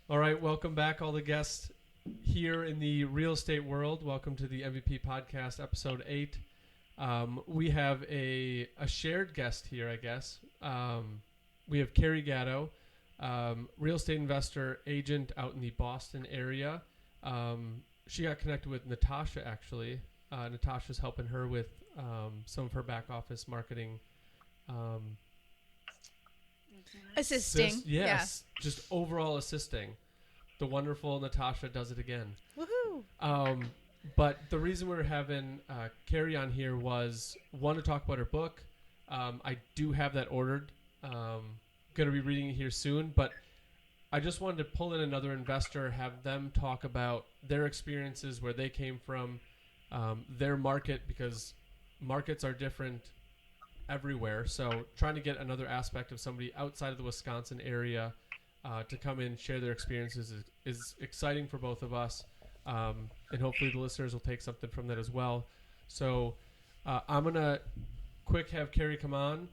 All right, welcome back, all the guests here in the real estate world. Welcome to the MVP Podcast, Episode 8. We have a shared guest here, I guess. We have Carey Gatto, real estate investor, agent out in the Boston area. She got connected with Natasha, actually. Natasha's helping her with some of her back office marketing. Assisting. Yes, just overall assisting. The wonderful Natasha does it again. Woohoo! But the reason we're having Carey on here was, one, to talk about her book. I do have that ordered. Going to be reading it here soon. But I just wanted to pull in another investor, have them talk about their experiences, where they came from, their market, because markets are different everywhere. So trying to get another aspect of somebody outside of the Wisconsin area to come in, share their experiences is exciting for both of us. And hopefully the listeners will take something from that as well. So I'm going to quick have Carey come on,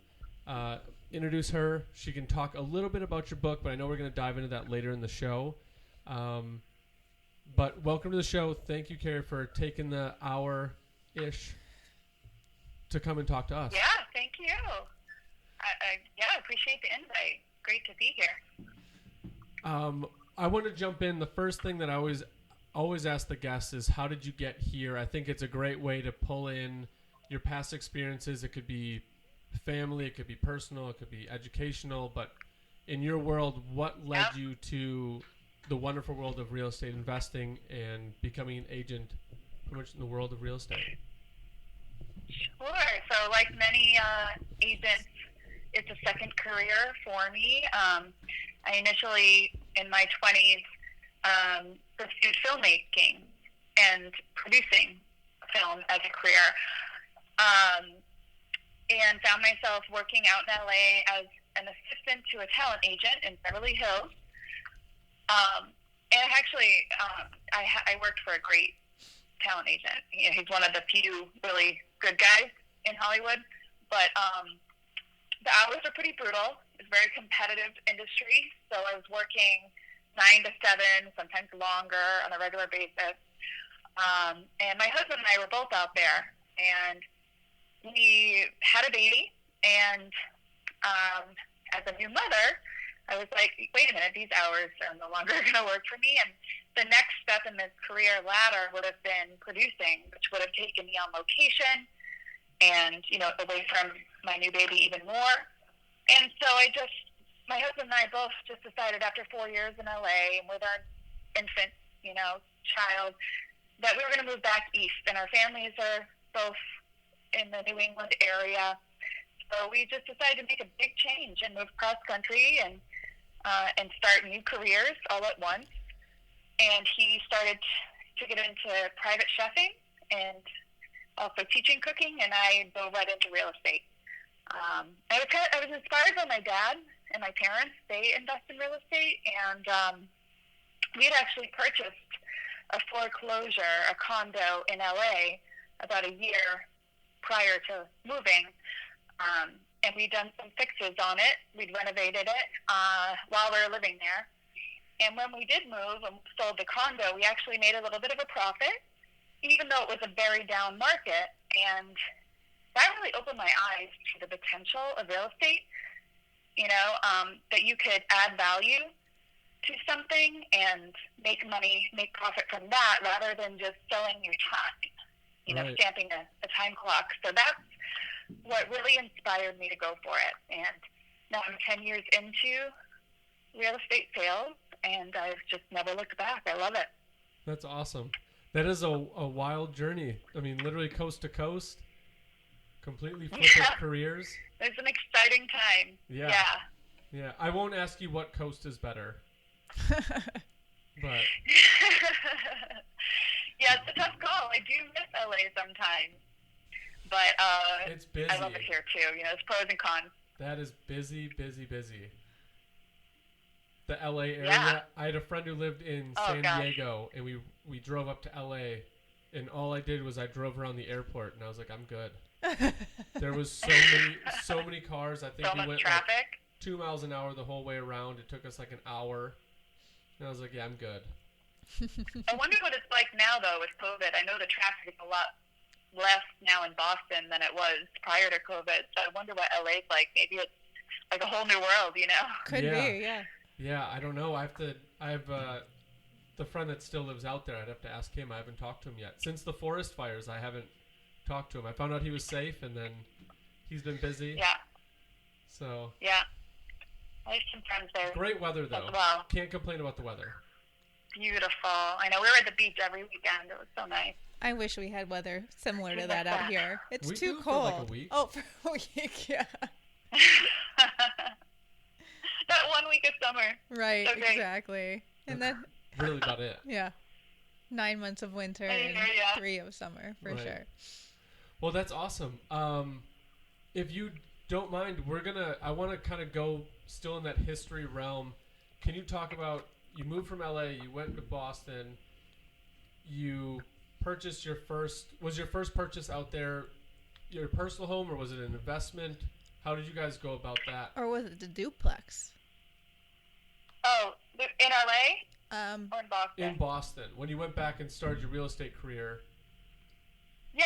introduce her. She can talk a little bit about your book, but I know we're going to dive into that later in the show. But welcome to the show. Thank you, Carey, for taking the hour-ish to come and talk to us. Yeah, thank you. I appreciate the invite. Great to be here. I want to jump in. The first thing that I always ask the guests is, how did you get here? I think it's a great way to pull in your past experiences. It could be family, it could be personal, it could be educational. But in your world, what led you to the wonderful world of real estate investing and becoming an agent pretty much in the world of real estate? Sure. So like many agents, it's a second career for me. I initially, in my 20s, pursued filmmaking and producing film as a career, and found myself working out in LA as an assistant to a talent agent in Beverly Hills. And actually, I worked for a great talent agent. You know, he's one of the few really good guys in Hollywood, but the hours are pretty brutal. It's a very competitive industry, so I was working 9 to 7, sometimes longer on a regular basis. And my husband and I were both out there, and we had a baby, and as a new mother, I was like, wait a minute, these hours are no longer going to work for me. And the next step in this career ladder would have been producing, which would have taken me on location and, you know, away from my new baby even more. And so my husband and I both just decided after 4 years in LA and with our infant, you know, child, that we were going to move back east. And our families are both in the New England area. So we just decided to make a big change and move cross country and start new careers all at once. And he started to get into private chefing and also teaching cooking, and I dove right into real estate. I was inspired by my dad and my parents. They invest in real estate, and we had actually purchased a foreclosure, a condo in LA about a year prior to moving. And we'd done some fixes on it. We'd renovated it while we were living there. And when we did move and sold the condo, we actually made a little bit of a profit, even though it was a very down market. And that really opened my eyes to the potential of real estate, you know, that you could add value to something and make money, make profit from that, rather than just selling your time, you know, stamping a time clock. So that's what really inspired me to go for it. And now I'm 10 years into real estate sales, and I've just never looked back. I love it. That's awesome. That is a wild journey. I mean, literally coast to coast, completely flipping careers. It's an exciting time. Yeah. I won't ask you what coast is better. But yeah, it's a tough call. I do miss LA sometimes. But it's busy. I love it here too. You know, there's pros and cons. That is busy. The LA area. Yeah. I had a friend who lived in San Diego, and we drove up to LA, and all I did was I drove around the airport, and I was like, I'm good. There was so many cars. I think we went traffic. Like 2 miles an hour the whole way around. It took us like an hour. And I was like, yeah, I'm good. I wonder what it's like now, though, with COVID. I know the traffic is a lot less now in Boston than it was prior to COVID. So I wonder what LA's like. Maybe it's like a whole new world, you know? Could be, yeah. Yeah, I don't know. I have the friend that still lives out there. I'd have to ask him. I haven't talked to him yet. Since the forest fires, I haven't talked to him. I found out he was safe, and then he's been busy. Yeah. So. Yeah. I have some friends there. Great weather, though. As well. Can't complain about the weather. Beautiful. I know. We were at the beach every weekend. It was so nice. I wish we had weather similar to that out here. It's we too do cold. For like a week. Oh, for a week, yeah. That 1 week of summer. Right, Okay. Exactly. And then, really about it. yeah, 9 months of winter and 3 of summer, for sure. Well, that's awesome. If you don't mind, I want to kind of go still in that history realm. Can you talk about, you moved from LA, you went to Boston, you purchased was your first purchase out there your personal home, or was it an investment? How did you guys go about that? Or was it the duplex? Oh, in LA? Or in Boston? In Boston, when you went back and started your real estate career. Yeah,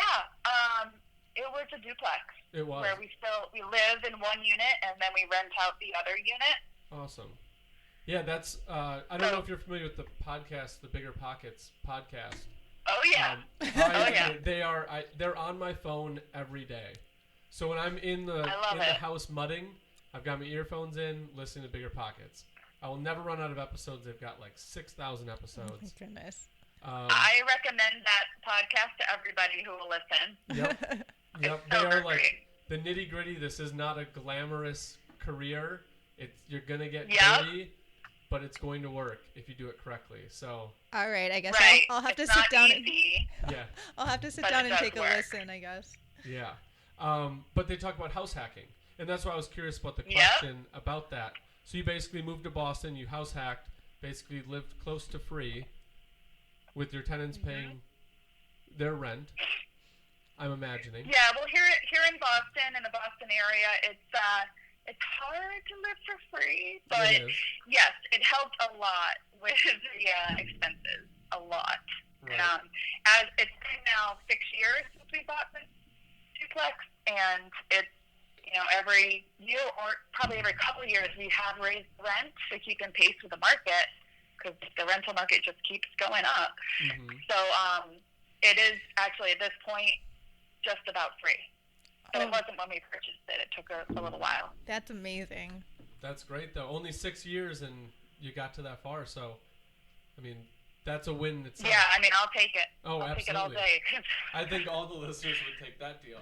it was a duplex. It was. Where we live in one unit and then we rent out the other unit. Awesome. Yeah, that's, I don't know if you're familiar with the podcast, the Bigger Pockets podcast. Oh, yeah. Oh, yeah. They're on my phone every day. So when I'm in the house mudding, I've got my earphones in, listening to Bigger Pockets. I will never run out of episodes. They've got like 6,000 episodes. Oh, my goodness. I recommend that podcast to everybody who will listen. Yep. They are like the nitty gritty. This is not a glamorous career. You're going to get dirty, but it's going to work if you do it correctly. So. All right. I guess right. I'll have it's to sit down. Yeah. I'll have to sit down and take a listen, I guess. Yeah. But they talk about house hacking. And that's why I was curious about the question about that. So you basically moved to Boston, you house hacked, basically lived close to free with your tenants paying their rent, I'm imagining. Yeah, well, here in Boston, in the Boston area, it's hard to live for free, but yes, it helped a lot with the expenses, a lot. Right. As it's been now 6 years since we bought this duplex, and it's, every year or probably every couple of years we have raised rent to keep in pace with the market, because the rental market just keeps going up. Mm-hmm. So it is actually at this point just about free. But it wasn't when we purchased it. It took a little while. That's amazing. That's great, though. Only 6 years and you got to that far. So, I mean, that's a win itself. Yeah, I mean, I'll take it. Oh, I'll absolutely. take it all day. I think all the listeners would take that deal.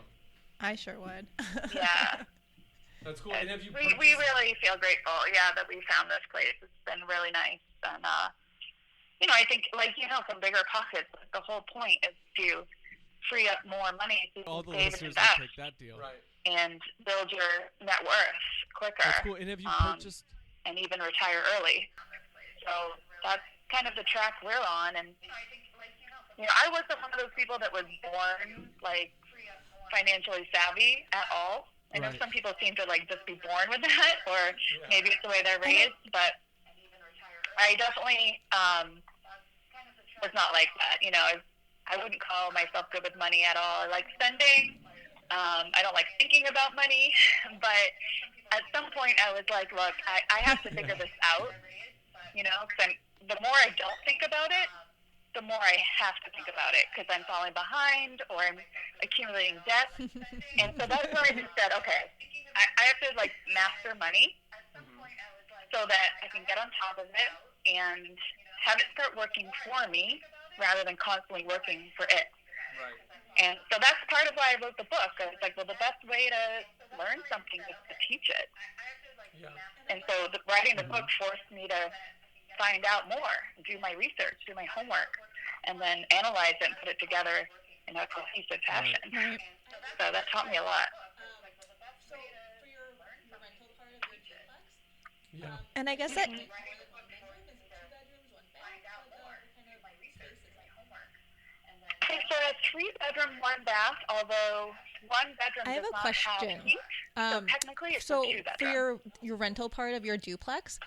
I sure would. Yeah. That's cool. And have you we really feel grateful, that we found this place. It's been really nice. And, I think, from Bigger Pockets, the whole point is to free up more money so you can save and invest. Take that deal. Right. And build your net worth quicker. That's cool. And have you purchased? And even retire early. So that's kind of the track we're on. And, I wasn't one of those people that was born, financially savvy at all. I know some people seem to just be born with that, or maybe it's the way they're raised, but I definitely was not like that. I wouldn't call myself good with money at all. I like spending. I don't like thinking about money, but at some point I was like, look, I have to figure this out, because the more I don't think about it, the more I have to think about it, because I'm falling behind or I'm accumulating debt. And so that's where I just said, okay, I have to master money so that I can get on top of it and have it start working for me rather than constantly working for it. Right. And so that's part of why I wrote the book. I was like, well, the best way to learn something is to teach it. Yeah. And so writing the book forced me to find out more, do my research, do my homework, and then analyze it and put it together in a cohesive fashion. Right. So that taught me a lot. So for your rental part of your duplex, Yeah. And I guess that. Okay, so a 3-bedroom, 1-bath, although 1 bedroom I have does a not question. have heat, so technically it's a 2-bedroom. For your rental part of your duplex,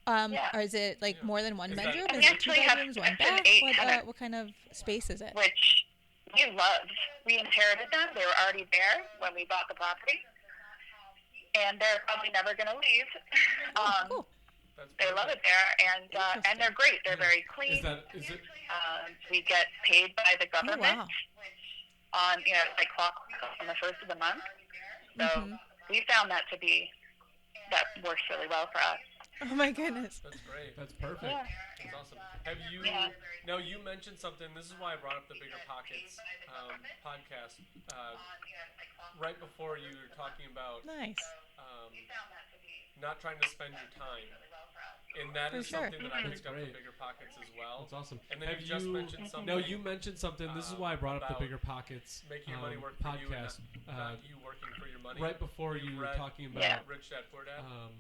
Yeah. Or is it like more than one Is that- bedroom? And Is we it two actually have bedrooms, one an bath? 800. What kind of space is it? which we love. We inherited them. They were already there when we bought the property, and they're probably never going to leave. Cool. That's They love it perfect. there, and they're great. They're very Is clean. is it? We get paid by the Oh, government wow. on like clock on the first of the month. So Mhm. we found that works really well for us. Oh my goodness. That's great. That's perfect. Yeah. That's awesome. Have you? Yeah. Now you mentioned something. This is why I brought up the Bigger Pockets podcast. Right before you were talking about Nice. not trying to spend your time, and that For is sure. something that I Mhm. picked up Great. with Bigger Pockets as well. That's awesome. And then Have you just you- mentioned something. No, you mentioned something. This is why I brought up the about Bigger Pockets making your money work for you and podcast. not you working for your money. Right before you were read talking about Yeah. Rich Dad Poor Dad. not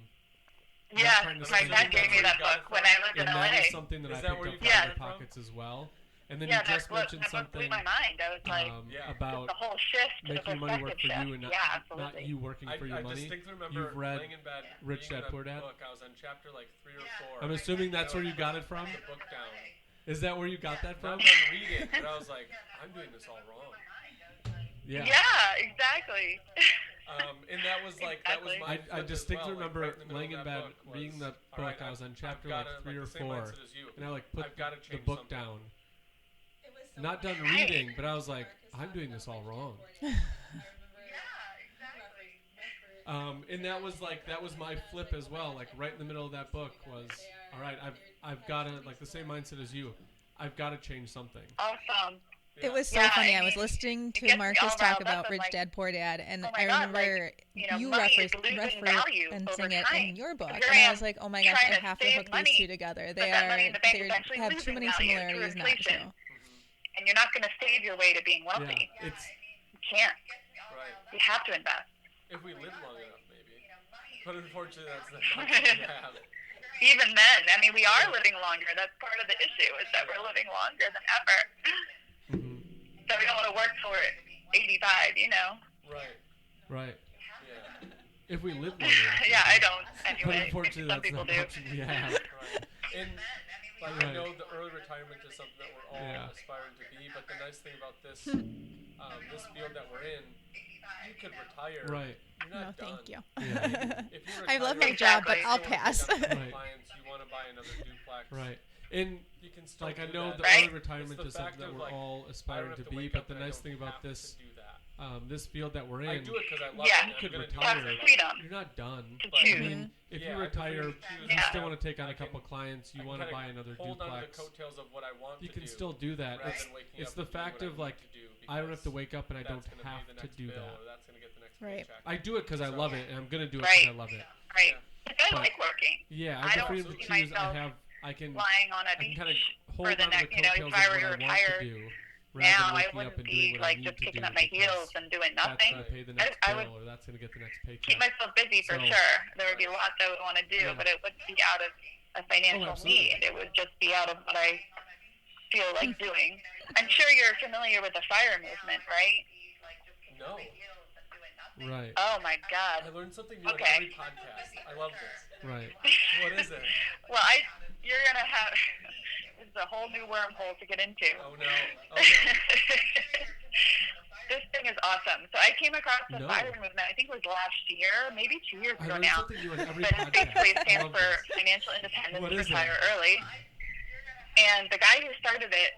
Yeah, trying to my spend dad your gave me time. that book when I lived in and LA. that is something that Is I that picked where up you from got Bigger it from? Pockets as well. And then Yeah, you just mentioned that book blew something my mind. I was like, Yeah. about the whole shift, the making money work for perspective you shift. and not, Yeah, not absolutely. you working for your I money. distinctly remember You've read laying in bed Rich reading Dad that Poor Dad? book. I was on chapter like 3 or 4. I'm assuming that's where you got it from. The book down. Is that where you got that Not from? done reading, but I was like, I'm doing this all wrong. Yeah. Yeah, exactly. And that was like that was my. I flip as distinctly well, like, remember right in the middle laying of in that bed book reading the all book. right, I was on I've chapter gotta, like 3 or the same 4, mindset as you. and I like put I've gotta the change book something. down. It was so Not done funny. reading, but I was like, I'm doing this all wrong. And that was my flip as well. Like right in the middle of that book was, all right, I've got to, like the same mindset as you. I've got to change something. Awesome. It was so Yeah, funny. I I was mean, listening it to gets me Marcus all talk riled up about and Rich like, Dad Poor Dad, and oh my I God, remember like, you money is losing value referencing over it time. in your book, Here and I I am was like, oh my gosh, trying I to have to save hook these money, two together. but They that money in the bank is they actually have too losing many value through similarities not inflation. to. And you're not going to save your way to being wealthy. Yeah, it's You can't. Right. You have to invest. If we live long enough, maybe. But unfortunately, that's not what we have. Even then, I mean, we are living longer. That's part of the issue is that we're living longer than ever. So we don't want to work for 85, you know. Right. right. Yeah. If we live long enough. Yeah, I don't. But Anyway, unfortunately, some that's people not do. an option we have. Right. And like I Right. know the early retirement is something that we're all Yeah. aspiring to be, but the nice thing about this this field that we're in, you could retire. Right. You're No, not done. thank you. Yeah. If you I love retire, my job, but Exactly. I'll you wanna pass. take on more Right. clients, you want to buy another duplex. Right. And You can still like I do know that. the Right? early retirement It's the is something fact that of, we're like, all I don't aspiring have to to be, wake but up the and I nice don't thing about have to this do that. this field that we're I in, do it because I love Yeah. it. you and could I'm gonna do You have retire. the it. freedom You're not done. to But- I choose. mean, if Yeah, you I prefer retire, to choose you Yeah. still want to take on I a couple can- clients. You I want to kinda buy another hold on to the duplex. coattails of what I want You to can do, still do that. rather It's than waking it's up the and doing fact what I of like need to do I don't have to because wake up and I that's don't gonna be have the to next do bill, that. or that's gonna get the next Right. paycheck. I do it because I So- love it, and I'm gonna do it Right. because I love it. Right. Yeah. I But- like working. Yeah, I I have the don't freedom to see choose. myself I can Lying on a I can beach kind of hold for on the to the next, you know, coattails if I of were what I want to retired do, rather now, than I waking up wouldn't and doing be what I like need just to kicking do up my heels because and doing that's nothing. gonna pay the next I bill, would or that's gonna get the next paycheck. keep myself busy for So- sure. There would be lots I would want to do, Yeah. but it wouldn't be out of a financial absolutely. need. It would just be out of what I feel like doing. I'm sure you're familiar with the FIRE movement, right? No. Right, Oh my I God. learned something new Okay. on every podcast. I love this. right. What is it? Well, you're gonna have this is a whole new wormhole to get into. Oh no. Oh no. This thing is awesome. So I came across the No. FIRE movement. I think it was last year, maybe 2 years I ago learned now. something new on every But podcast. basically, it I stands love for this. financial independence, What is it? retire early. And the guy who started it,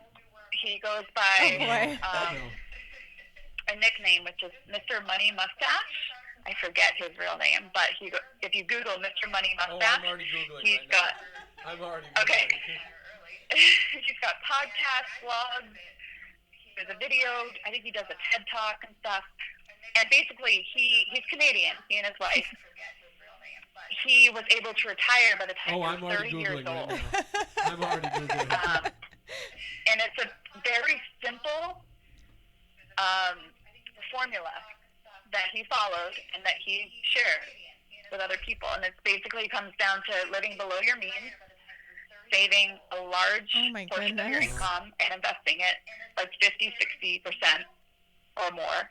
he goes by Oh, boy. No. a nickname, which is Mr. Money Mustache. I forget his real name, but if you Google Mr. Money Oh, I'm Mustache, already googling he's right got now. I'm already googling. Okay. he's got podcasts, vlogs. There's a video. I think he does a TED Talk and stuff. And basically, he's Canadian. He and his wife. He was able to retire by the time Oh, he I'm was already 30 years googling old. right now. I'm already googling. And it's a very simple formula that he follows and that he shares with other people. And it basically comes down to living below your means, saving a large Oh, my portion of your goodness. income and investing it like 50-60% or more.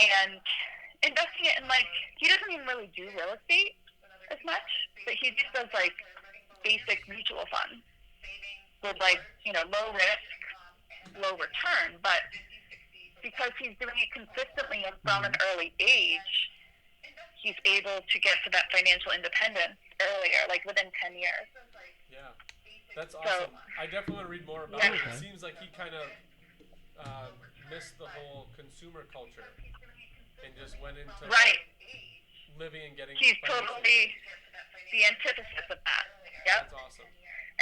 And investing it in, like, he doesn't even really do real estate. as much, but he just does like basic mutual funds with like, low risk, low return. But because he's doing it consistently and from an early age, he's able to get to that financial independence earlier, like within 10 years. Yeah, that's awesome. I definitely want to read more about it. It seems like he kind of missed the whole consumer culture and just went into living and getting. He's totally the antithesis of that. Yep. That's awesome.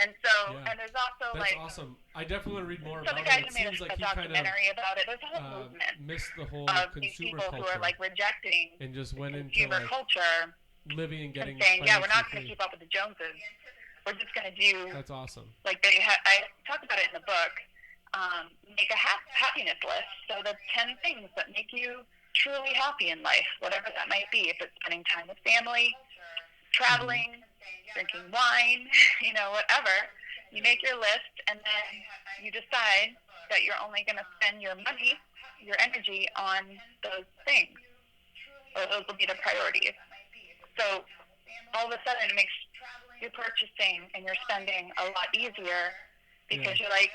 And so, and there's also that's awesome. I definitely want to read more about the it. guy It who made seems like a he kind documentary about it. There's a whole of movement missed the whole of these consumer people who culture are like rejecting and just went into consumer like culture living and getting. And saying, yeah, we're not financially going to keep up with the Joneses. We're just going to do. That's awesome. Like I talk about it in the book. Make a happiness list. So the 10 things that make you truly happy in life, whatever that might be. If it's spending time with family, traveling, drinking wine, whatever. You make your list, and then you decide that you're only going to spend your money, your energy on those things, or those will be the priorities. So all of a sudden, it makes your purchasing and your spending a lot easier because you're like,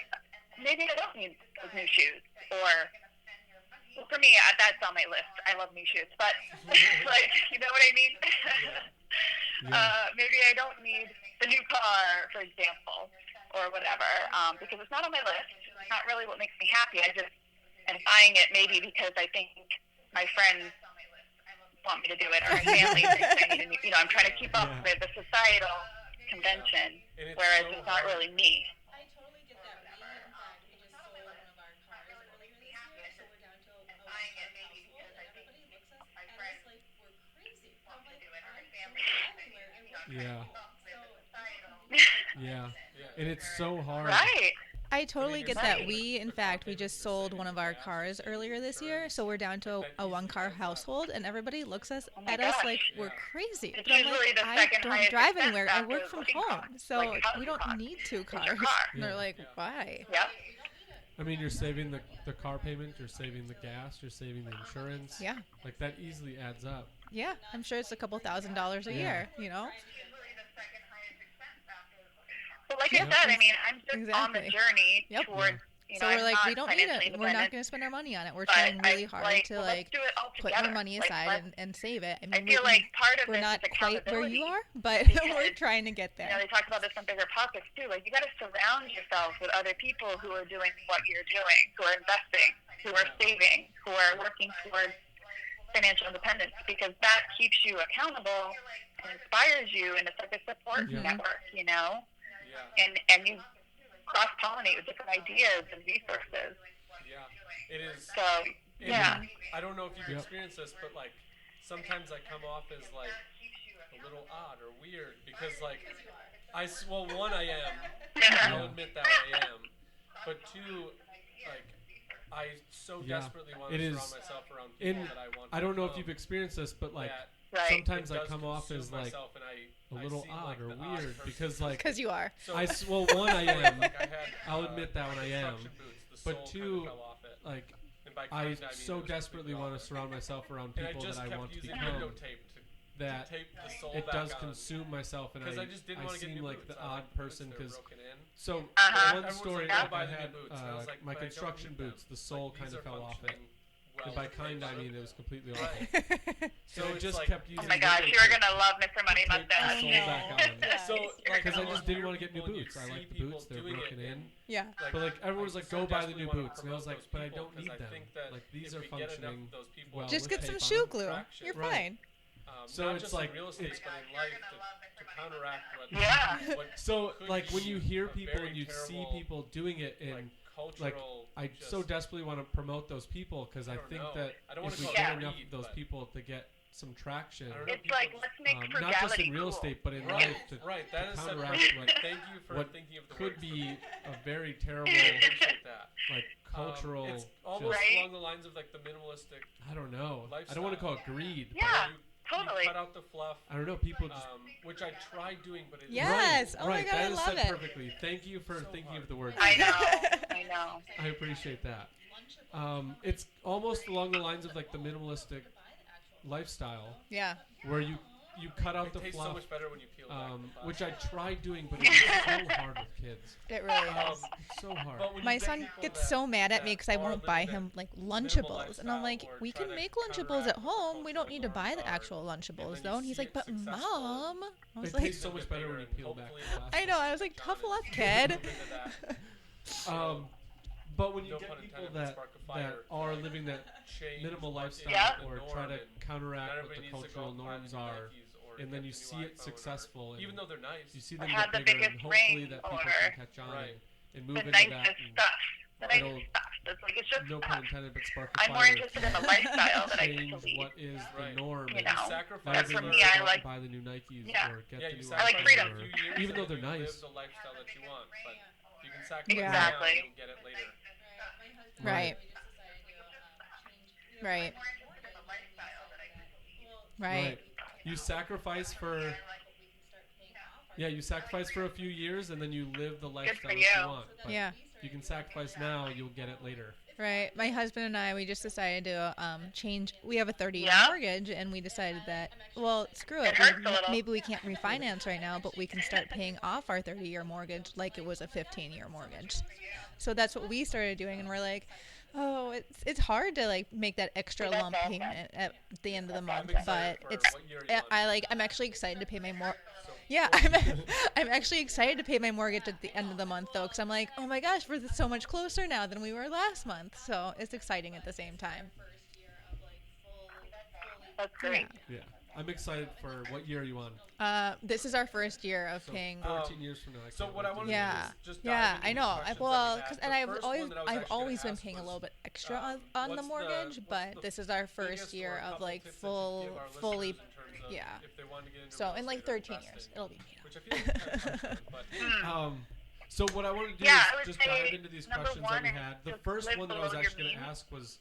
maybe I don't need those new shoes, or well, for me, that's on my list. I love new shoes, but like, you know what I mean? Maybe I don't need the new car, for example, or whatever, because it's not on my list. It's not really what makes me happy. I just am buying it maybe because I think my friends want me to do it, or my family thinks I need to, I'm trying to keep up with the societal convention, whereas it's not really me. I totally get that. We, in fact, we just sold one of our cars earlier this year, so we're down to a one-car household, and everybody looks at us like we're crazy. I'm like, I'm driving where I work. Yeah. So, Yeah. And it's so hard. Right. I totally get that. We, in fact, we just sold one of our cars earlier this year, so we're down to a one-car household, and everybody looks at us like we're crazy. It's But I'm usually like, the I second don't highest drive expense anywhere. I after work from living home, costs, so like a we don't housing need cost. two It's your cars. car. And they're like, why? Yep. I mean, you're saving the car payment, you're saving the gas, you're saving the insurance. Yeah. Like, that easily adds up. Yeah, I'm sure it's a couple $1,000s a year, But like I said, I mean, I'm just on the journey towards, So we're like, I'm we not don't need financially it. We're not independent, going to spend our money on it. We're but trying really I- hard to well, let's do it all put together. more money Like, aside let's- and save it. I I mean, feel like part of we're this not is quite where you accountability. are, but Because, we're trying to get there. they talk about this on Bigger Pockets too. Like, you got to surround yourself with other people who are doing what you're doing, who are investing, who are saving, who are working towards financial independence, because that keeps you accountable and inspires you, and it's like a support network, Yeah. and you cross-pollinate with different ideas and resources. Yeah. It is. So, it yeah. is- I don't know if you've experienced this, but, like, sometimes I come off as, like, a little odd or weird because, like, well, one, I am. I'll admit that I am. But two, like, I so desperately want to surround myself around people that I want to I don't know if become you've experienced this, but, like, Right. sometimes it I does come off consume as, like, myself, and a little seem odd like or the odd weird person. because, like, Because you are. So, well, one, I am. like, I had, I'll admit that when I am. construction boots, the But sole two, kind of fell off it. like, And by I kind, mean so it was desperately completely want off to it. surround myself around And I people just that I kept want to using become. window tape That to tape the sole it back does on. consume myself, and Because I just didn't I want to get seem new like boots. the I odd liked the boots person that were because broken in. so Uh-huh. one story Everyone's I like, "Go buy the had new boots." And I was like, my "But I don't construction need them." boots, the sole Like, kind these of are fell off it. functioning well And by with kind, the I mean boots. it was completely Right. off. So And it it's just like- kept using. Oh my gosh, window you are tape gonna love Mr. Money to tape the Mustache. sole know. back on. Yeah. So, like, Because I love just didn't want to people get new and you boots. I see like the people boots; they're doing it, broken in. and, Yeah. But like everyone was like, so "Go buy the desperately new wanna boots," and I was promote like, those "But I people, don't need 'cause I them. think that Like these if are we get enough functioning of those people well Just with get some tape on shoe them." glue. Traction. You're Right. fine. So not it's just like- in real estate, it's- but in life to counteract what, Yeah. what So could like when be you hear a people very and you see terrible, people doing it, like, and cultural, I just, so desperately want to promote those people because I don't think know. that I don't wanna if we call get it enough greed, of those but- people to get some traction, I don't know, It's like, people let's make not frugality just in real cool. estate but in Right, life to, right. That is counteract such what- Thank you for what thinking of the could words. be a very terrible I appreciate that. like cultural. It's almost Right? along the lines of like the minimalistic. I don't know. I lifestyle. don't want to call it greed. but Yeah, you totally. cut out the fluff. I don't know. People just Which I tried doing, but it Yes. right, Oh my right. God, That I is love said it. perfectly. Thank you for So thinking hard. of the word. I know. I know. I appreciate that. It's almost along the lines of like the minimalistic lifestyle Yeah. where you you cut out It the tastes fluff, so much better when you peel back the which plastic. I tried doing, but it's so hard with kids. It really is. So hard. But when My you get son people gets that- so mad at me that because I are won't buy living him that like minimal Lunchables, and I'm lifestyle like, or we try can to make Lunchables counteract at home. We don't cultural need to buy the norms actual are, Lunchables then though. you And he's see like, it but successful, mom, I was It like, tastes so much better when you peel back the plastic. I know. I was like, tough luck, kid. But when you No get pun people intended, that spark a fire. are living that Change minimal what lifestyle is Yeah. the or norm try to and counteract not what everybody the needs to cultural go buy the norms new are, Nikes or and get then you the new see it iPhone or- successful, and even though they're nice. you see I them had get the bigger, and biggest hopefully ring that people order. can catch on Right. and move The into nicest that. And stuff. The it'll- nicest stuff. It's like, it's just no stuff. pun intended, but spark a I'm more fire interested in the lifestyle that I get change to lead. what is the Right. norm. You and know, sacrifice and rather for than me, you I go like, buy the new Nikes Yeah. or get Yeah, the you new I like iPhone freedom. or- A few years even though and they're you nice. live the lifestyle that you want, but you can Yeah. sacrifice Exactly. now, you'll get it later. Right. Right. Right. You sacrifice for you sacrifice for a few years and then you live the lifestyle that you. you want. But Yeah. if you can sacrifice now, you'll get it later. Right. My husband and I, we just decided to change. We have a 30-year Yeah. mortgage, and we decided that, well, screw it. It hurts a little. Maybe we can't refinance right now, but we can start paying off our 30-year mortgage like it was a 15-year mortgage. So that's what we started doing, and we're like, oh, it's hard to like make that extra lump payment at the end of the month, but excited for it's what year you want. I'm actually excited to pay my So Yeah, I'm actually excited to pay my mortgage at the end of the month though, because I'm like, oh my gosh, we're so much closer now than we were last month. So it's exciting at the same time. That's great. Yeah. I'm excited for what year are you on? This is our first year of So paying. 14 years from now. I So can't what wait I to wanted do Yeah, to do is just dive yeah, into I these know. questions Well, that we because had. and The I've first always one that I was I've actually always gonna been ask paying a was, little bit extra on the what's mortgage, what's but the this is our first biggest year or a of couple like tips that you'd give our fully, listeners in terms of yeah. if they wanted to get into So real in like estate or 13 years, investing, it'll be paid which I feel like is kind of fun, but So what I want to do Yeah, I would is just say dive into these number questions that we one is had. The just first live one that I was below your actually going to means ask was,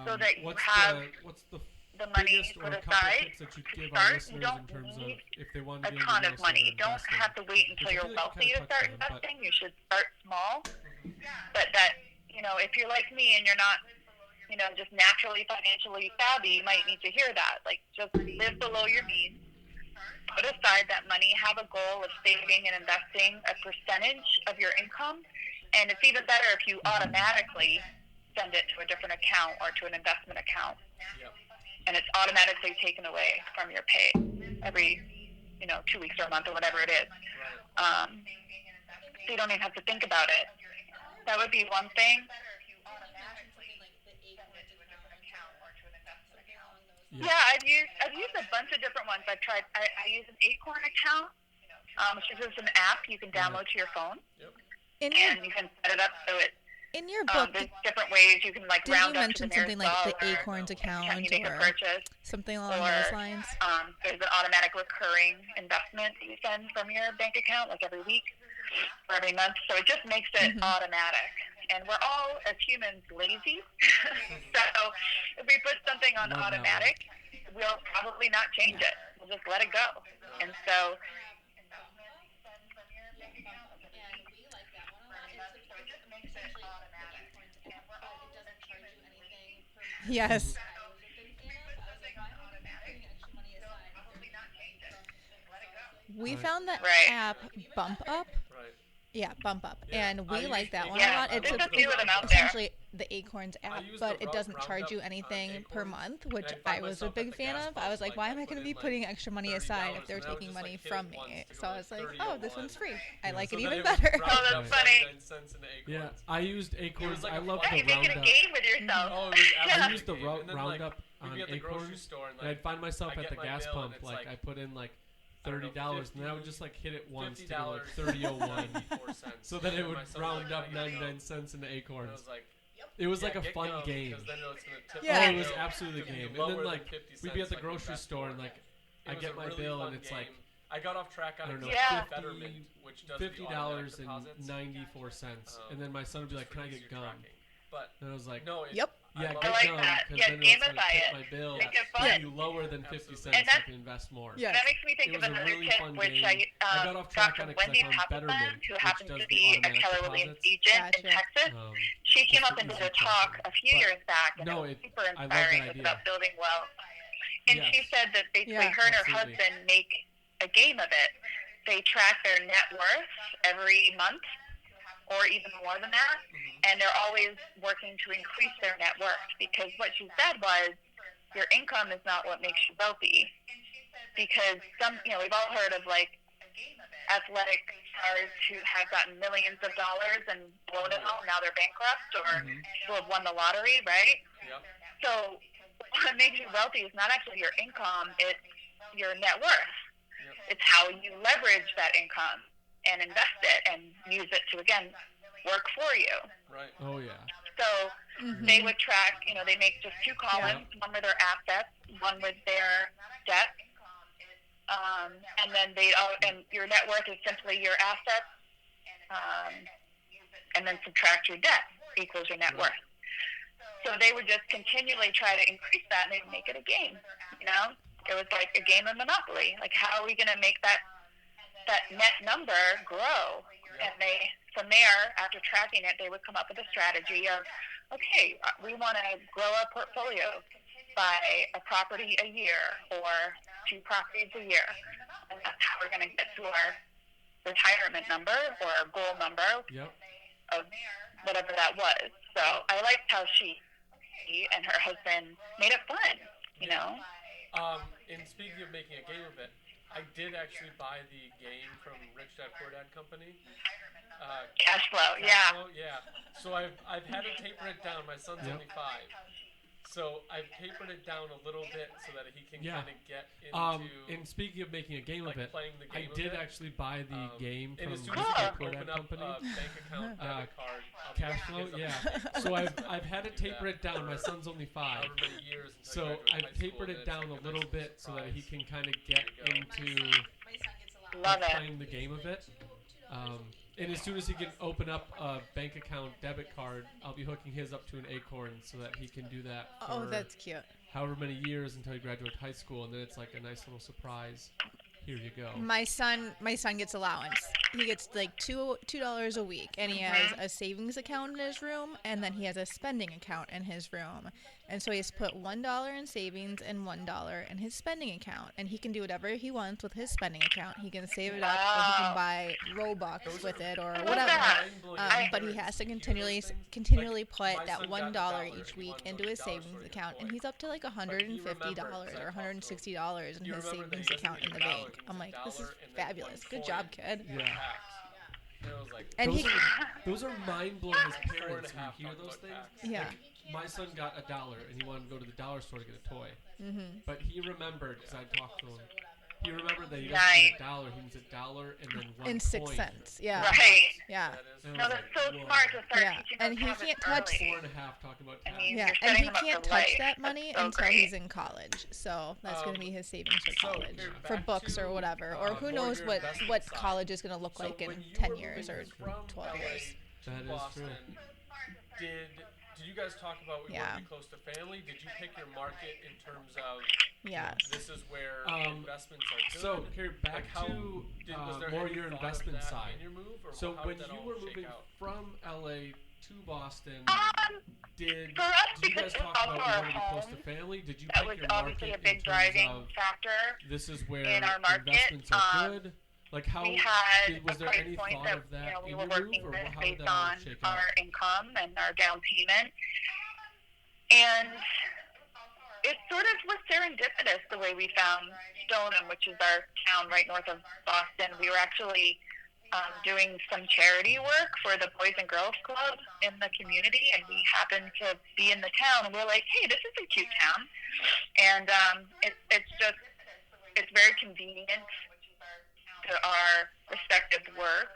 so that you what's have what's the the money biggest or put a couple aside tips that you to give our start. You listeners in don't terms of need if they want a to get ton into of real estate money. or You don't investing? have to wait until Which I you're feel like you wealthy kinda to start touched on, but- investing. You should start small. But that, if you're like me and you're not, just naturally financially savvy, you might need to hear that. Like, just live below your means. Put aside that money. Have a goal of saving and investing a percentage of your income. And it's even better if you automatically send it to a different account or to an investment account. yeah. And it's automatically taken away from your pay every, 2 weeks or a month or whatever it is. Right. So you don't even have to think about it. That would be one thing. Yeah, I've used a bunch of different ones. I've tried. I use an Acorn account. Which is an app you can download to your phone, In and your you can set it up so it. in your book, There's different ways you can didn't round you up to the mention nearest something like the dollar Acorns anytime account you make a or purchase. something along Or, those lines? There's an automatic recurring investment that you send from your bank account, like every week or every month. So it just makes it automatic. And we're all, as humans, lazy. So if we put something on Love that automatic, we'll probably not change it. We'll just let it go. And so Yes. We found that Right. app Bump Up. Right. Yeah, Bump Up. Yeah, And I we use like that one Yeah, a lot. It's there's a, a few of them out there. essentially the Acorns app, use but the it doesn't Roundup charge you on anything per Acorns, month, and which I I find was a myself at big the fan gas of. I pump, was like, why am I put going to in, be putting extra money aside if $30, they're and I would taking just, money hit from it once me? to go So I like was like, 30 oh, on this one. one's free. I Yeah, like So it then even it would better. round Oh, that's up funny. 99 cents into Yeah, Acorns. I used Acorns. like I a love fun yeah, the you're making a Roundup. game with yourself. Oh, it was I absolutely used the game. And then, like, Roundup we'd on be at the grocery Acorns, store and and I'd find myself I at the get my gas bill, and pump. it's Like like, I put in like I don't know, $30, and then I would 50 just like hit it once to go $50 like 30.01, 94 cents. so that it And would my son was round like, up "I gotta go." 99 cents into And I Acorns. was like, It was like yeah, a get fun going, game. because then it's gonna tip Yeah. my Oh, it was bill absolutely to the be game. And lower then than like 50 we'd be at cents, the like, grocery invest store more. and like It I was get a my really bill fun and it's game. like I got off track on I don't know, Yeah. Betterment, which does the $50 automatic deposits. and 94 cents, and then my son would be like, just "Can for I get easier gum?" tracking. But And I was like, no, it, Yep. "Yeah, I get I like gum, that. because Yeah, then it's gonna gamify tip it. my bill Make it to fun. you lower than 50 Absolutely. cents And if that's- you invest more." Yeah. That makes me think It of was a another really tip, fun which game. I I got off track got on from it 'cause I Wendy found Papelman, Betterment, who which happens does to the be a automatic Keller Williams deposits. agent in Gotcha. Texas. Um, She came just up for and did easy a talk tracking. a few But years back, and no, it was it- super I love that inspiring. It's idea. about building wealth. And Yes. she said that basically Yeah. her and her Absolutely. husband make a game of it. They track their net worth every month, or even more than that, and they're always working to increase their net worth, because what she said was, your income is not what makes you wealthy. Because we've all heard of like athletic stars who have gotten millions of dollars and blown it all, now they're bankrupt, or people have won the lottery, right? Yep. So what makes you wealthy is not actually your income, it's your net worth. Yep. It's how you leverage that income and invest it and use it to, again, work for you. Right. Oh yeah. So they would track, they make just two columns, one with their assets, one with their debt. And then and your net worth is simply your assets, and then subtract your debt equals your net worth. So they would just continually try to increase that, and they'd make it a game. It was like a game of Monopoly. Like, how are we going to make that net number grow? And they, from there, after tracking it, they would come up with a strategy of, okay, we want to grow our portfolio by a property a year or 2 properties a year. And that's how we're going to get to our retirement number or our goal number of whatever that was. So I liked how she and her husband made it fun, And speaking of making a game of it, I did actually buy the game from Rich Dad Poor Dad Company. Cash flow, yeah. So I've had to taper it down. My son's only 5. So I've tapered it down a little bit so that he can kind of get into. And speaking of making a game of it, playing the game I did actually buy the game from and as soon Rich as Dad you Poor open Dad up Company. bank account, debit card, Cash flow, yeah. So I've had to taper it down. My son's only 5, however many years until so he graduates I've high school, tapered and it it's down a like little nice bit so that he surprise. can kind of get There you go. into Love it. playing the game of it. And as soon as he can open up a bank account debit card, I'll be hooking his up to an Acorn so that he can do that for Oh, that's cute. however many years until he graduates high school, and then it's like a nice little surprise. Here you go. My son gets allowance. He gets like $2 a week, and he has a savings account in his room, and then he has a spending account in his room. And so he's put $1 in savings and $1 in his spending account, and he can do whatever he wants with his spending account. He can save it up, or he can buy Robux with it, or whatever. But he has to continually put that $1 each week into his savings account, and he's up to like $150 or $160 in his savings account in the bank. I'm like, this is fabulous. Good job, kid. Yeah. And it was like, And Those are mind blowing as parents when you hear those things. Yeah. Like, my son got $1 and he wanted to go to the dollar store to get a toy. But he remembered, because I talked to him, he remembered that he doesn't need $1, he needs $1 and then 1 and 6 cents. Yeah. Right. Yeah. that is And No, I was that's like, so whoa. smart to start Yeah, teaching and those he habits can't touch early. 4.5 talking about I tax. mean, Yeah, you're and setting he him up can't for touch life. that money That's so until great. he's in college. So that's going to be his savings for so, college, here, for back books to, or whatever, or who more knows your what investment side. college is going to look So like in when you 10 were years moving or from 12 LA years. to That is Boston, true. Did you guys talk about we want Yeah. to be close to family? Did you pick your market in terms of Yes. this is where investments are good? So, Carey, back Like how to was there more any your thought of investment that side. in your move, or So how when did that you all were shake moving out? from LA to Boston, did For us, you because guys it's talk also about our wanting to be close home, to family? Did you that pick was your obviously market a big in terms driving of factor. this is where in our market, investments are good? Like how We had was a there price any point thought that of that we in were your working move, or with how did based that all on shake out? our income and our down payment. And it sort of was serendipitous the way we found Stoneham, which is our town right north of Boston. We were actually doing some charity work for the Boys and Girls Club in the community, and we happened to be in the town, and we're like, hey, this is a cute town. And it's very convenient to our respective work.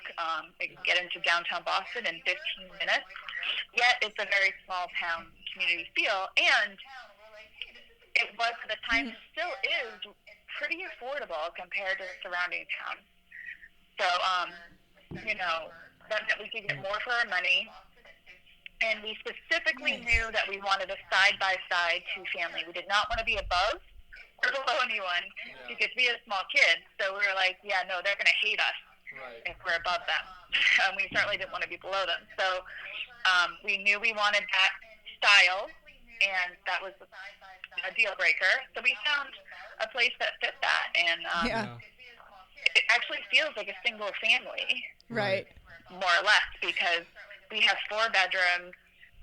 We can get into downtown Boston in 15 minutes, yet it's a very small town community feel, and it was at the time, and still is, pretty affordable compared to the surrounding towns. So, that meant we could get more for our money, and we specifically knew that we wanted a side-by-side two-family. We did not want to be above or below anyone, because we had a small kid, so we were like, yeah, no, they're going to hate us if we're above them. And we certainly didn't want to be below them. So we knew we wanted that style, and that was a deal breaker. So we found a place that fit that, and it actually feels like a single family, Right. more or less, because we have 4 bedrooms,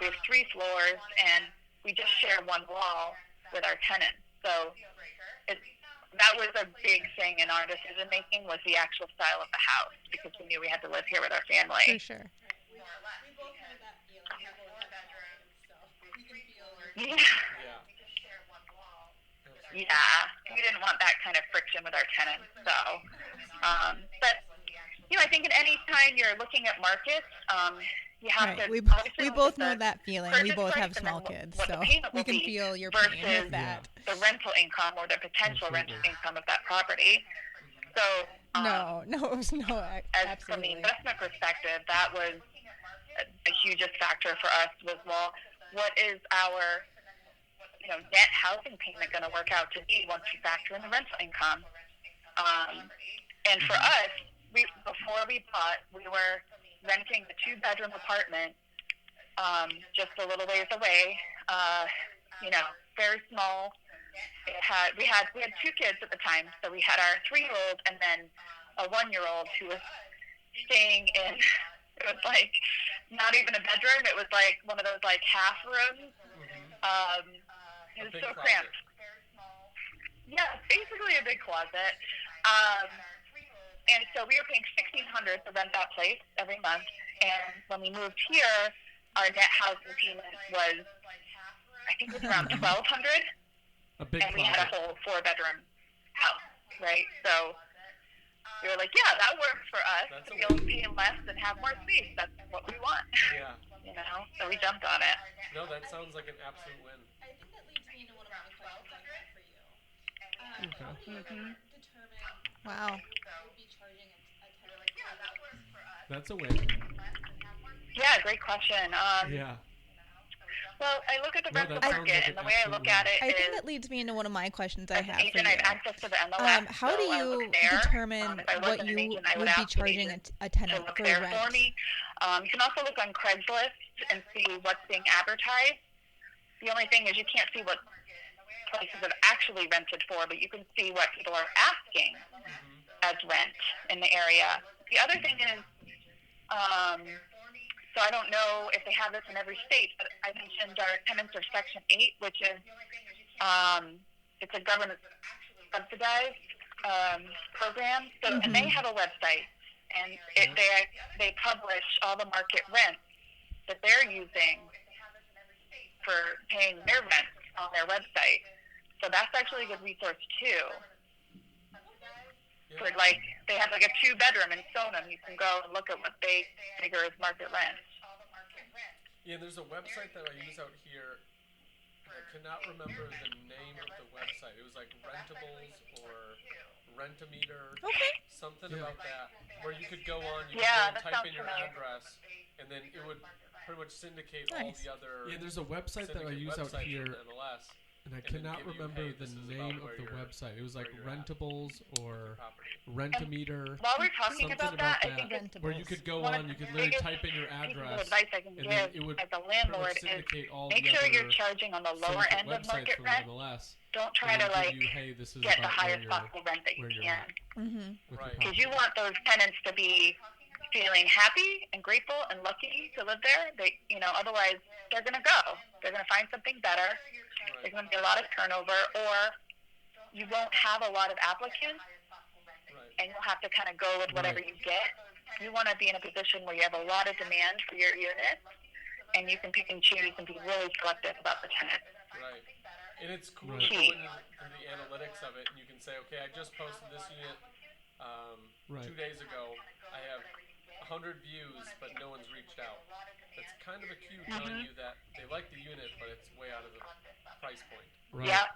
we have 3 floors, and we just share one wall with our tenants. So that was a big thing in our decision making, was the actual style of the house, because we knew we had to live here with our family. For sure. We both had that feeling. We both had that feeling, so we can feel your Yeah. Yeah, we didn't want that kind of friction with our tenants. So, but I think at any time you're looking at markets, you have to. We both know that feeling. We both have small kids, so we can feel your pain with that. The rental income or the potential rental income of that property. So no, it was no. As from the investment perspective, that was a hugest factor for us. Was, well, what is our net housing payment going to work out to be once you factor in the rental income? And for us, before we bought, we were renting a 2-bedroom apartment just a little ways away. Very small. We had 2 kids at the time, so we had our 3-year-old and then a 1-year-old who was staying in. It was like not even a bedroom. It was like one of those like half rooms. It was so cramped. Yeah, basically a big closet. And so we were paying $1,600 to rent that place every month. And when we moved here, our net housing payment was, I think it was around $1,200. A big and we had a whole 4-bedroom house, right? So we were like, yeah, that works for us. To be able to pay less and have more space. That's what we want. Yeah. So we jumped on it. No, that sounds like an absolute win. I think that leads me into one of my questions I have for you. How do you determine Wow. would be charging a tenant? That's a win. Yeah, great question. Yeah. Well, I look at the rental that sounds market, like and the an way I look at it I think is, that leads me into one of my questions I as have an for agent, I have you. access to the MLS. How do so I you look there. determine If I what wasn't you an agent, I would would be ask an charging agent a to tenant look for there for rent? me. You can also look on Craigslist and see what's being advertised. The only thing is you can't see what places have actually rented for, but you can see what people are asking as rent in the area. The other thing is, so I don't know if they have this in every state, but I mentioned our tenants are Section 8, which is it's a government subsidized program. So and they have a website, and they publish all the market rents that they're using for paying their rent on their website. So that's actually a good resource too. For they have like a 2-bedroom in Stoneham. You can go and look at what they figure is market rent. Yeah, there's a website that I use out here. I cannot remember the name of the website. It was like Rentables or Rent-A-Meter. Okay. Something about that. Where you could go on, you Yeah, could that type sounds in your familiar. address, and then it would pretty much syndicate all Nice. the other. Yeah, there's a website that I use out websites here, from MLS. and I then cannot give you, remember hey, the this is name about of the where you're- website. It was like where you're at Rentables or Property. Rent-A-Meter, While we're talking something about about that, I that, think it's where you could go one of on, you the could literally biggest type in your pieces of address, advice I can and then give it would as a pretty landlord much is syndicate all make the sure other you're charging on the lower syndicate end of websites market from rent. the MLS. Don't try and to then give like you, hey, this is get the about highest where you're, possible rent that you where you're can. at Mm-hmm. with Right. your Because you property. want those tenants to be feeling happy and grateful and lucky to live there. They, otherwise they're going to go. They're going to find something better. There's going to be a lot of turnover, or you won't have a lot of applicants, and you'll have to kind of go with whatever you get. You want to be in a position where you have a lot of demand for your unit, and you can pick and choose and be really selective about the tenant. Right. And it's cool Right. to go in through the analytics of it, and you can say, okay, I just posted this unit Right. 2 days ago. I have 100 views, but no one's reached out. That's kind of a cue telling you that they like the unit, but it's way out of the price point. Right. Yeah.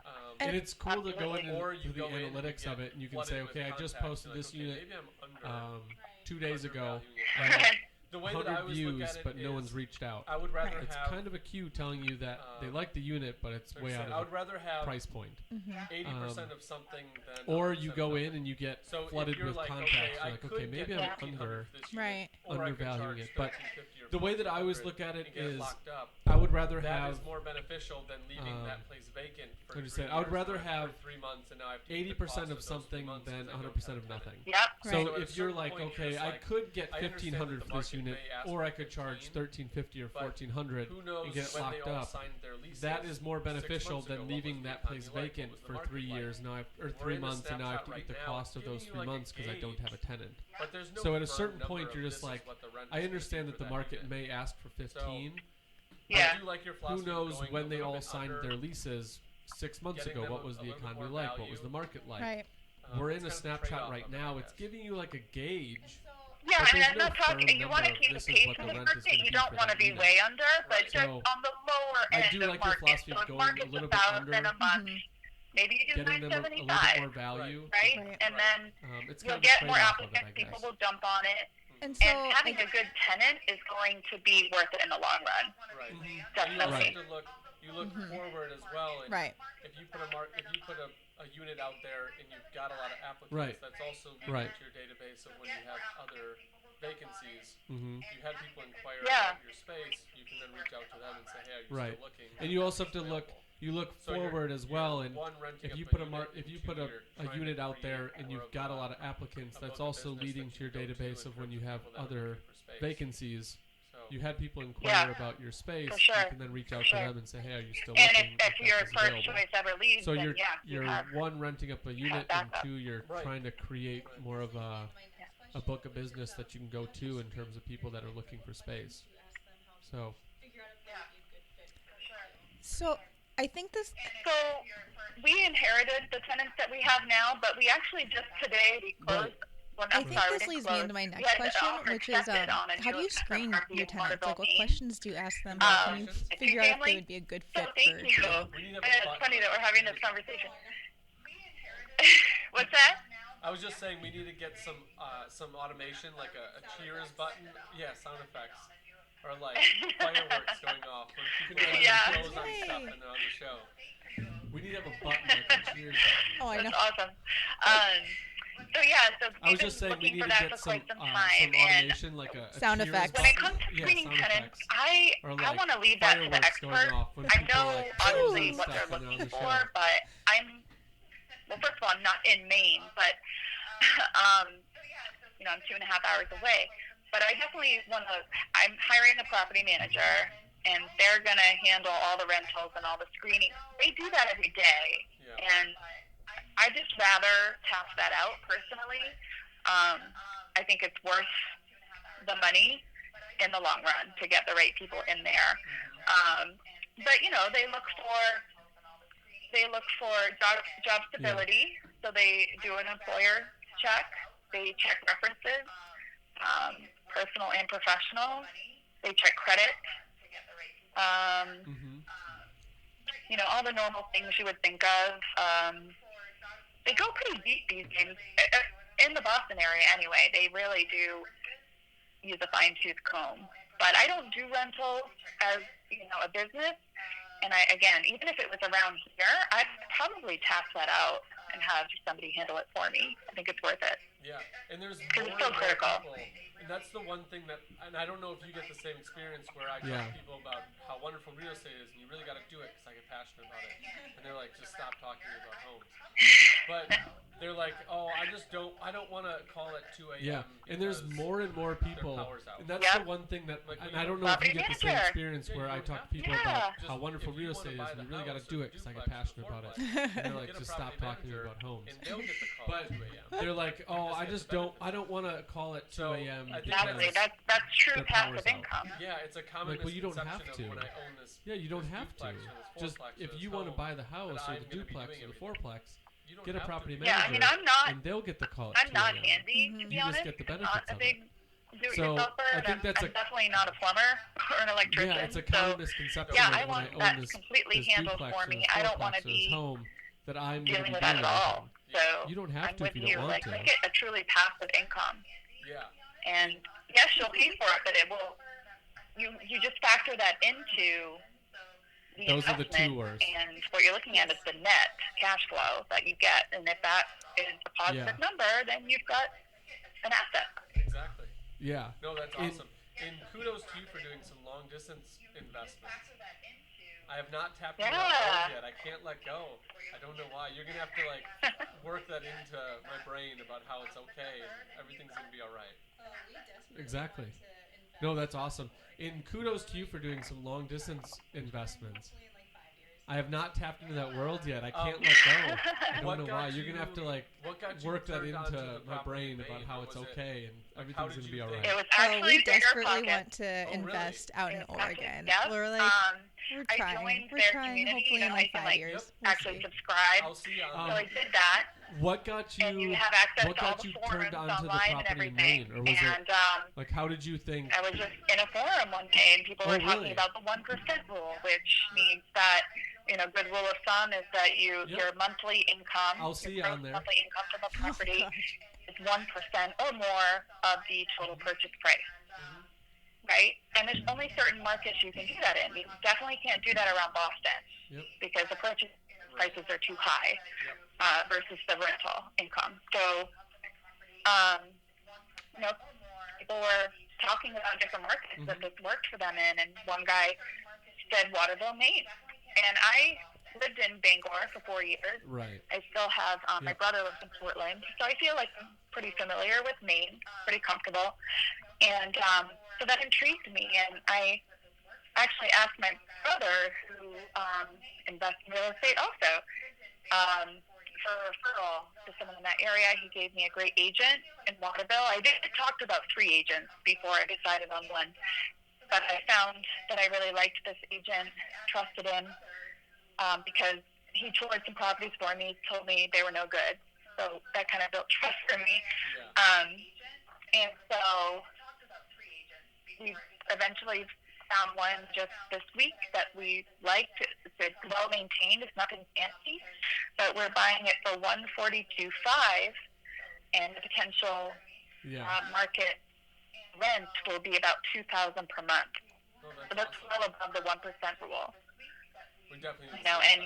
And it's cool to go in Or and you do the go in and analytics get of it, and you can flooded say, with okay, I just contacts. posted You're this like, okay, unit maybe I'm 2 days ago. Right. I had The way that I 100 always look views, at it but no is one's reached out. I would rather It's have kind of a cue telling you that they like the unit, but it's way out I of would rather have the price point. 80% of something than Or 100% you of go nothing. in and you get So if flooded you're with like, contacts. okay, I You're like, could okay, get maybe I'm 1,500 under for this unit, Right. or I could undervaluing charge it, but $1,350 or your the way that I always 1,400 look at it and get is locked up, I would rather that have is more beneficial than leaving that place vacant for what do you 3 say? I would years rather or have 3 months, and now I have to keep the 80% cost of those 3 something months than because I don't 100% have of a tenant. nothing. Yep. So So at a if you're certain like, point, you're okay, just I like, could get I understand 1,500 that the for this market unit, may ask or for I could charge 15, 1,350 or but 1,400 who knows and get when locked they all up. signed their leases That is more 6 beneficial months ago, than what leaving was the that place economy like? vacant What was the for market 3 like? years now, or We're 3 in the months, and now I have to snapshot get the right cost now, of those giving you 3 like a months because I don't have a gauge. tenant. But there's no So at a firm certain number point, of you're this just is like, what the rent I is gonna understand be that for the that market unit. may ask for 15. Yeah. I do like your Who philosophy of knows going when a they little all bit signed under, their leases 6 months getting ago? them What was a the little bit economy more like? What was the value. market like? Right. We're in It's a kind of snapshot trade-off right of it, I now. It's guess. giving you like a gauge. Yeah, But and there's I'm no not talking. firm You want to number of keep this the is pace what of the the rent is market. gonna You be don't for want to that be unit. way under, but Right. just So, on the lower I end do of like your market. philosophy So of if going a market's little bit 1,000 under, a month, Mhm. maybe you do getting them a little bit 975, more value. right? Right. And Right. then It's you'll kind of a get more trade-off of it, I applicants. People guess. will jump on it, And and so having a good tenant is going to be worth it in the long run. Right. And you also Definitely. have to look. You look forward as well. And right. If you put a unit out there and you've got a lot of applicants, Right. that's also leading Right. to your database of when you have other vacancies. Mm-hmm. You had people inquire Yeah. about your space. You can then reach out to them and say, "Hey, are you Right. still looking?" And you also have to look. Available. You look So you're- forward as you're, well, and one, renting if you up put a unit, if you and put two, a you're a trying unit to out there create and more you've of got a lot of applicants, a that's book of also business leading that to your you go to database in of when terms you have people that are other looking for space. vacancies. So, You had people inquire Yeah. about your space. For sure. You can then reach out For to sure. them and say, "Hey, are you still And looking?" if your that's first available. choice ever leaves, So then you're yeah, you you're have. one renting up a unit, and backup. two you're Right. trying to create more of a book of business that you can go to in terms of people that are looking for space. So So I think this. So we inherited the tenants that we have now, but we actually just today we closed. Well, I I'm think sorry, we this didn't leads me close. into my We next had question, offer which is accepted on a how do new you screen property your in tenants? Like, what Waterville, Maine. questions do you ask them? Like, can you It's figure out if two-family. they would be a good So fit thank for? you. we need to have And a it's button. funny that we're having this conversation. What's that? I was just saying we need to get some automation, like a cheers button. Yeah, sound effects. Or like fireworks going off when people get Yeah. their clothes on Yay. stuff and they're on the show. we need to have a button like a cheers button. Oh, I know. That's awesome. So yeah, so I was we've just been saying we looking need for to that get for some quite some time, and automation, like a Sound cheers effects. when it button. comes to Yeah, screening sound tenants, effects. I Or I like want to leave that to the fireworks going expert. off when I people know like obviously and what stuff they're and they're on looking the for, show. but well, first of all, I'm not in Maine, but I'm 2.5 hours away. But I definitely want to. I'm hiring a property manager, and they're gonna handle all the rentals and all the screening. They do that every day, Yeah. and I just rather tap that out personally. I think it's worth the money in the long run to get the right people in there. But they look for job stability, so they do an employer check. They check references, personal and professional. They check credit. All the normal things you would think of. They go pretty deep these days. In the Boston area anyway, they really do use a fine-tooth comb. But I don't do rentals as, a business. And even if it was around here, I'd probably tap that out and have somebody handle it for me. I think it's worth it. Yeah, and there's Because more it's so and more critical. people, and that's the one thing that, and I don't know if you get the same experience where I talk to people about how wonderful real estate is, and you really got to do it because I get passionate about it, and they're like, just stop talking to me about homes. But they're like, oh, I don't want to call at 2 a.m. Yeah, and there's because more and more people, power's out. and that's Yep. the one thing that, Like, and we I don't don't- know if you get the same Property experience manager. where Yeah, I you talk to don't people have to. about Just how wonderful if you real wanna estate buy is, the and you really got to house do or it because I get duplex or passionate about it. fourplex, And they're like, get a just stop property talking to me manager, about homes. and they'll get the call But at 2 a.m. they're like, oh, I Because just it's don't, I don't want to call at 2 So, a.m. I think Exactly. because That's true their power's passive out. income. Yeah, it's a common Like, well, you don't have misconception to. of when I own this. yeah, you don't this have to. duplex or this Just fourplex if or you this want to home buy the house that or I'm the gonna be duplex doing or the everything. fourplex, You don't get a have property to. Yeah, manager, I'm not. and they'll get the call at I'm 2 not a.m. handy, to Mhm. be You just honest. get the I'm not benefits a of big So, do-it-yourselfer, I and think that's I'm a- definitely not a plumber or an electrician. Yeah, it's a common so, misconception yeah, that I when want I own that this, completely this handled duplex for or me. this I don't want fourplex to or this be home that I'm going to dealing be with doing that at all. everything. So You don't have I'm to with if you you. don't want Like, to. make it a truly passive income. Yeah. And yes, you'll pay for it, but it will. You just factor that into the Those are the investment, two words. and what you're looking at is the net cash flow that you get. And if that is a positive Yeah. number, then you've got an asset. Exactly. Yeah. No, that's And- awesome. And kudos to you for doing some long distance investments. I have not tapped Yeah. into that world yet. I can't let go. I don't know why. You're gonna have to like work that into my brain about how it's okay and everything's gonna be all right. We desperately Exactly. want to invest No, that's in awesome. And kudos to you for doing some long distance investments. hopefully in like 5 years. I have not tapped into that world yet. I can't Um, let go. I What don't know got why. You're gonna have to like what got you work that turned onto into the my property brain in about Maine? how What it's was it? okay and how everything's did gonna you be all think? right. It was Oh, actually we Bigger desperately Pockets. want to really? invest out in Yep. Oregon. Yep. We're like, we're I trying. joined We're their trying. community, Hopefully you in know, like I can, 5 like, years. We'll actually see. subscribe. I'll see you So on I did that. What got And you you? have access What to all got the you forums turned onto the online and property in everything. Maine, or was And it like how did you think? I was just in a forum one day, and people Oh, were talking really? about the 1% rule, which means that, you know, good rule of thumb is that Yep. your monthly income, I'll see your you on gross there. monthly income from the Oh, property gosh. is 1% or more of the total purchase price. Right? And there's only certain markets you can do that in. You definitely can't do that around Boston Yep. because the purchase prices are too high versus the rental income. So, you know, people were talking about different markets that this worked for them in, and one guy said Waterville, Maine. And I lived in Bangor for 4 years. Right. I still have, my Yep. brother lives in Portland, so I feel like I'm pretty familiar with Maine, pretty comfortable. And so that intrigued me, and I actually asked my brother, who invests in real estate also, for a referral to someone in that area. He gave me a great agent in Waterville. I did talk to about 3 agents before I decided on one, but I found that I really liked this agent, trusted him, because he toured some properties for me, told me they were no good. So that kind of built trust for me. Yeah. And so we eventually found one just this week that we liked. It's well maintained. It's nothing fancy, but we're buying it for $142,500, and the potential Yeah. market rent will be about $2,000 per month. Oh, So that's that's awesome. well above the 1% rule. We definitely need You know, to and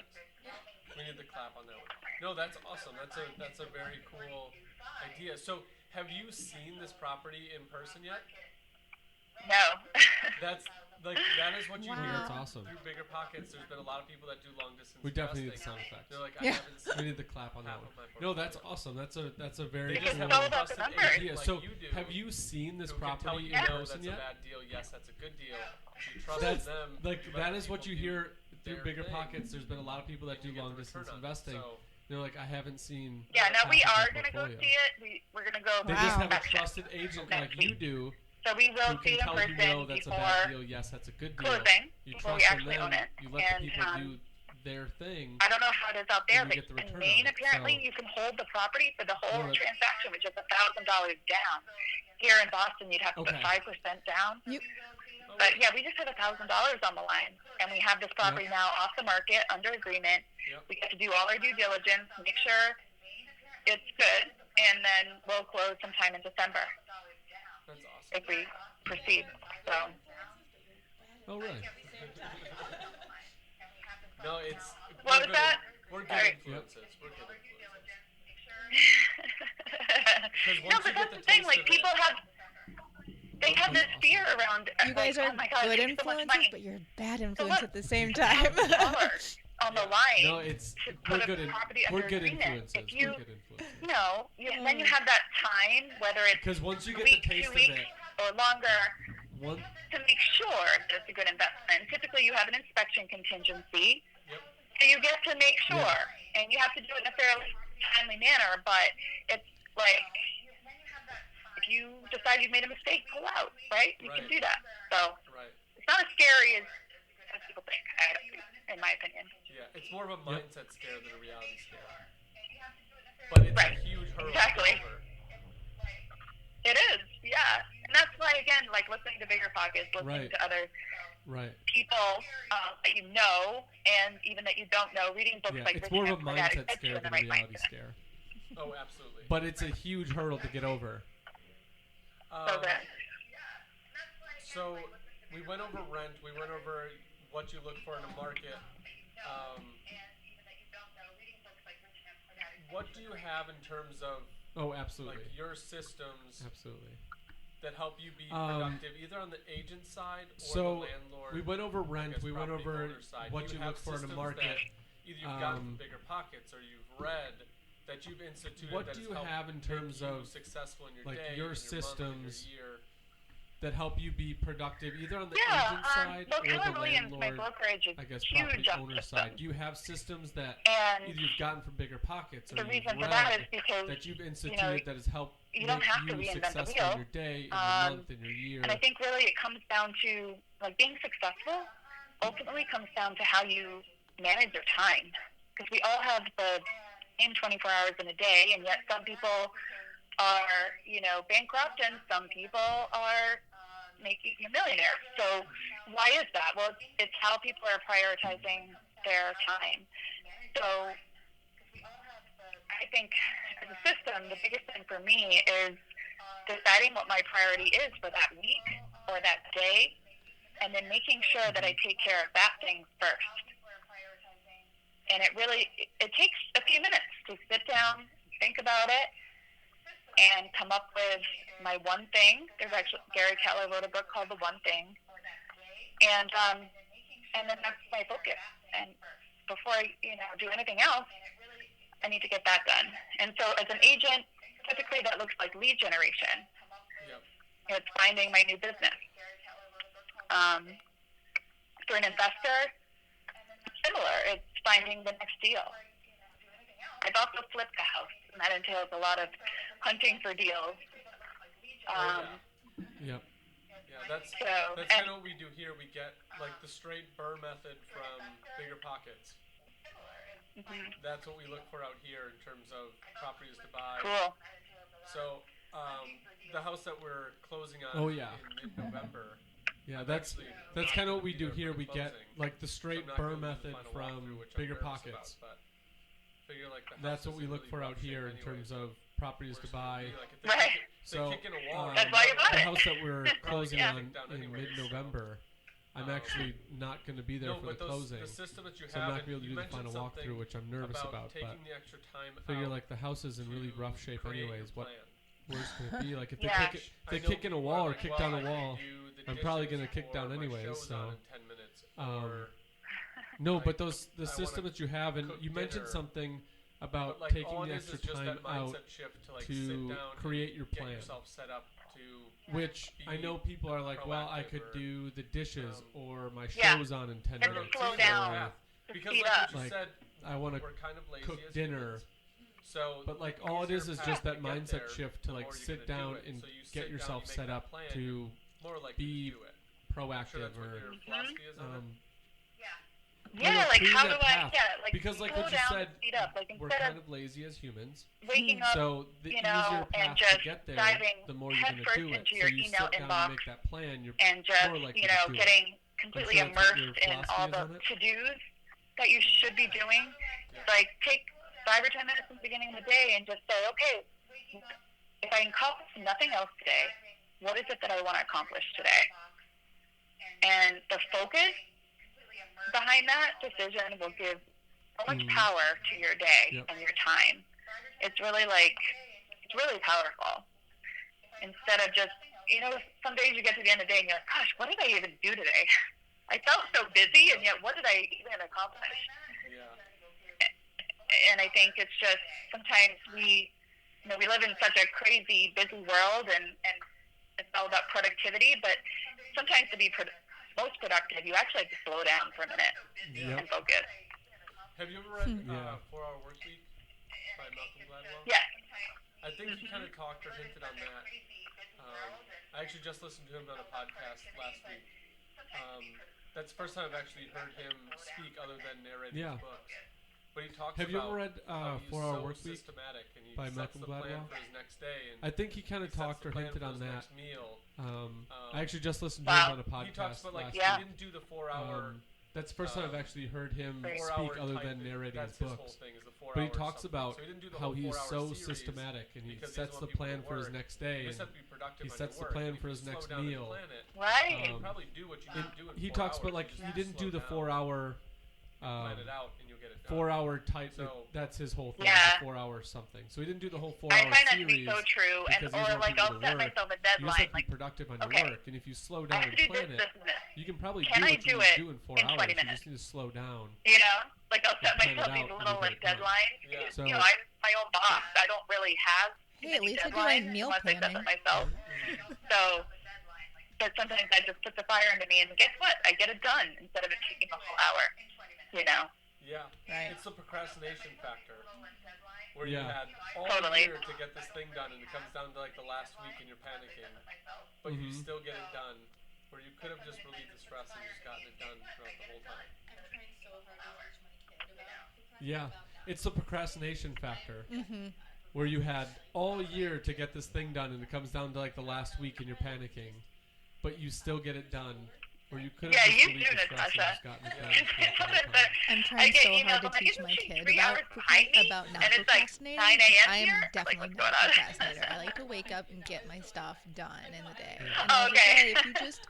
we need to clap on that one. No, that's awesome. That's a very cool idea. So, have you seen this property in person yet? no. That's like that is what you Wow. hear That's awesome. through Bigger Pockets. There's been a lot of people that do long distance. We definitely need the investing. sound effects. They're like, I Yeah. haven't seen We need the clap on that half one. of my No, that's portfolio. awesome. That's a very They It's just cool have all a about the trusted numbers. agent idea. like So, you do, have you seen this who can tell property you, in no, person that's yet? a bad deal. Yes, that's a good deal. You trust That's them. like you that let is what people you do hear through their Bigger thing, Pockets. There's been a lot of people that and do you get the long distance return on it. investing. So, They're like, I haven't seen. Yeah, no, we half are of my going to go portfolio. see it. We're going to go They Wow. just have a inspection. trusted agent Next like you week. do So we who will can see in tell you person no, that's a before bad deal. Yes, that's a good deal. closing, You before we trust in actually them. own it. You let the And, people do their thing. I don't know how it is out there, And you but get the in return Maine, on it, apparently, so- you can hold the property for the whole No, that- transaction with just $1,000 down. Here in Boston, you'd have to Okay. put 5% down. You- But yeah, we just have $1,000 on the line, and we have this property now off the market under agreement. Yep. We get to do all our due diligence, make sure it's good, and then we'll close sometime in December that's awesome. if we proceed. So Oh, really? No, it's What we're was good that? We're good Sorry. influences. We're good influences. no, once but you get that's the the thing. taste Like of people it- have, they have this fear around. You guys like, are oh my God, good it's so much influences, money. but you're bad So influence look, at the same time. $1,000 on the line. No, it's to we're put a good. property We're under good agreement. influences. If you- We're good influences. Then you have that time, whether it's Because once you a get week, the taste 2 of weeks, it, or longer, one to make sure that it's a good investment. Typically, you have an inspection contingency, Yep. so you get to make sure, Yeah. and you have to do it in a fairly timely manner. But it's like if you decide you've made a mistake, pull out. Right? You can Right. do that. So Right. it's not as scary as people think, in my opinion. Yeah, it's more of a mindset scare than a reality scare. But it's Right. a huge hurdle Exactly. to get over. It is, yeah. And that's why, again, like listening to Bigger Pockets, listening Right. to other right. people that you know and even that you don't know, reading books Yeah, like it's Rich more Dad of a Poor Dad, it mindset puts you scare in the than a right reality mindset. scare. Oh, absolutely. But it's a huge hurdle to get over. So that So we went over rent. We went over what you look for in a market. What do you have in terms of Oh, absolutely. like your systems? Absolutely. that help you be productive, either on the agent side or So the landlord. we went over I rent. guess We went property over owner side. what Do you have look for in a systems market. that either you've gotten from Bigger Pockets or you've read that you've instituted. What that do has you helped have in make terms you of, successful in your like, day, your in your month, in systems your year? that help you be productive, either on the Yeah, agent side well, or Keller the Williams, my landlord, brokerage, is I guess, huge property on owner systems. side? Do you have systems that And either you've gotten from Bigger Pockets or the you've reason for read that is because that you've you instituted know, that has helped you don't make have to you reinvent the successful wheel. in your day, in your month, in your year? And I think really it comes down to, like, being successful ultimately comes down to how you manage your time. Because we all have the same 24 hours in a day, and yet some people are, bankrupt, and some people are making a millionaire. So why is that? Well, it's how people are prioritizing their time. So I think as a system, the biggest thing for me is deciding what my priority is for that week or that day, and then making sure that I take care of that thing first. And it takes a few minutes to sit down, think about it, and come up with my one thing. There's actually, Gary Keller wrote a book called The One Thing. And then that's my focus. And before I, do anything else, I need to get that done. And so as an agent, typically that looks like lead generation. Yep. It's finding my new business. For an investor, similar. It's finding the next deal. I've also flipped a house, and that entails a lot of hunting for deals. Yep. Yeah, that's and- kind of what we do here. We get like the straight burr method from Bigger Pockets. Mhm. That's what we look for out here in terms of properties to buy. Cool. So the house that we're closing on Oh, yeah. in mid-November. Yeah, that's kind of what we do here. We get like the So straight I'm not burr gonna do the method final from walkthrough, which I'm Bigger nervous Pockets. about, but figure like the That's house what we is look really for rough out here in shape terms anyway. of properties to Worst it would buy. be, like, if they Right. kick- if they So kick in a wall, That's why you bought the it. house that we're closing Yeah. on Down in anyways, mid-November, I'm actually not going to be there no, for but the closing, the system that you so I'm have, not going to be able to you do the final mentioned walkthrough, something which I'm nervous about. taking But the extra time figure out like the house is in really to rough shape create your anyways. What plan. worse could it be? Like if they Yeah. kick it, I if they know kick in a people wall are or like, kick well, down I a can wall. do the I'm probably dishes gonna kick or down my anyways, show's so, on in 10 minutes, um, or No, like, but the I system wanna that you have, and cook you mentioned dinner. something about but like taking all it the is extra just time that out mindset shift to like to sit down create and your get plan. yourself set up to Which I be know people are like, well, I proactive could or, do the dishes or my Yeah. show's on in 10 And minutes. slow or down. because speed like up. what you Like, said, I want to we're kind of lazy cook as dinner. humans. So But like the all it is easier just path that to get mindset there, shift to the like more you're sit gonna down do it. and So you sit get down, yourself you make set that up plan, to you're more likely be to do it. I'm sure proactive that's what or your philosophy is on it. Yeah, know, like creating how that do path. like Because like slow what you down, said, speed up. Like we're instead kind of of lazy as humans. waking up, So the you easier know, path and just to get there, diving the more you're going to headfirst do it. into So your you email sit down inbox and make that plan. You're and just, more likely you to know, do it. getting completely sure that's what immersed your in all philosophy the is on it. to-dos that you should be doing. Like take 5 or 10 minutes at the beginning of the day and just say, okay, if I accomplish nothing else today, what is it that I want to accomplish today? And the focus behind that decision will give so much power to your day and your time. It's really powerful. Instead of just, you know, some days you get to the end of the day and you're like, gosh, what did I even do today? I felt so busy, and yet what did I even accomplish? Yeah. And I think it's just sometimes we live in such a crazy, busy world, and it's all about productivity, but sometimes to be most productive, you actually have to slow down for a minute and focus. Have you ever read 4-Hour Workweek by Malcolm Gladwell? Yes. I think he kind of talked or hinted on that. I actually just listened to him on a podcast last week. That's the first time I've actually heard him speak other than narrating his books. But he talks Have you about ever read how he's 4-Hour so Workweek systematic, and he by sets Malcolm the plan Gladwell? for his next day. And I think he kind of he sets talked the or plan hinted for on his that. next meal. I actually just listened to him on a podcast He talks about like last he didn't do the 4 week. hour. That's the first time I've actually heard him 4 speak hour other type than thing. narrating That's his his books. whole thing is the 4 But he hour talks something. about So he didn't do the how whole he's 4 so hour series systematic and he because sets the doesn't want plan people for his to next work. day You and just have to be productive he on sets your the work. plan You for can his slow next down and meal. plan it. Right. You can probably do what you need to do in He 4 talks hours. about like You he just didn't do slow the down. 4 hour plan it out and you'll get it done. 4-hour type. So- That's his whole thing. Yeah. 4 hours something. So he didn't do the whole I 4-hour find that to series. be so true, and because he or doesn't want like people I'll to set work. myself a You just deadline. have to be Like, productive on okay, your work, and if you slow I down have and to do plan this, it, this, and this. you can probably Can do I what you do need to it do in 4 in hours. 20 You minutes? just need to slow down. You know, like I'll set plan it myself out these and little you like get it done. deadlines. Yeah. Because, So- you know, I'm my own boss. I don't really have Hey, at many least I do deadlines my meal unless I set planning. them myself. So, but sometimes I just put the fire into me, and guess what? I get it done instead of it taking a whole hour. You know. Yeah. Right. It's the procrastination factor. Where you Yeah. had all Totally. year to get this thing done, and it comes down to like the last week and you're panicking, but you Mhm. still get it done. Where you could have just relieved the stress and just gotten it done throughout the whole time. I'm trying so hard to teach my kid about Yeah. It's the procrastination factor. Mm-hmm. Where you had all year to get this thing done, and it comes down to like the last week and you're panicking, but you still get it done. Where you could have Yeah, just you relieved do, the stress and Natasha. just gotten it done. I'm I trying get so emails, hard to I'm like, teach isn't my she kid 3 hours about behind me? not And it's like procrastinating. 9 a.m. I am here? Like, definitely what's not going a on? procrastinator. I like to wake up and get my stuff done in the day. And Yeah. I was like, Okay. hey, if you just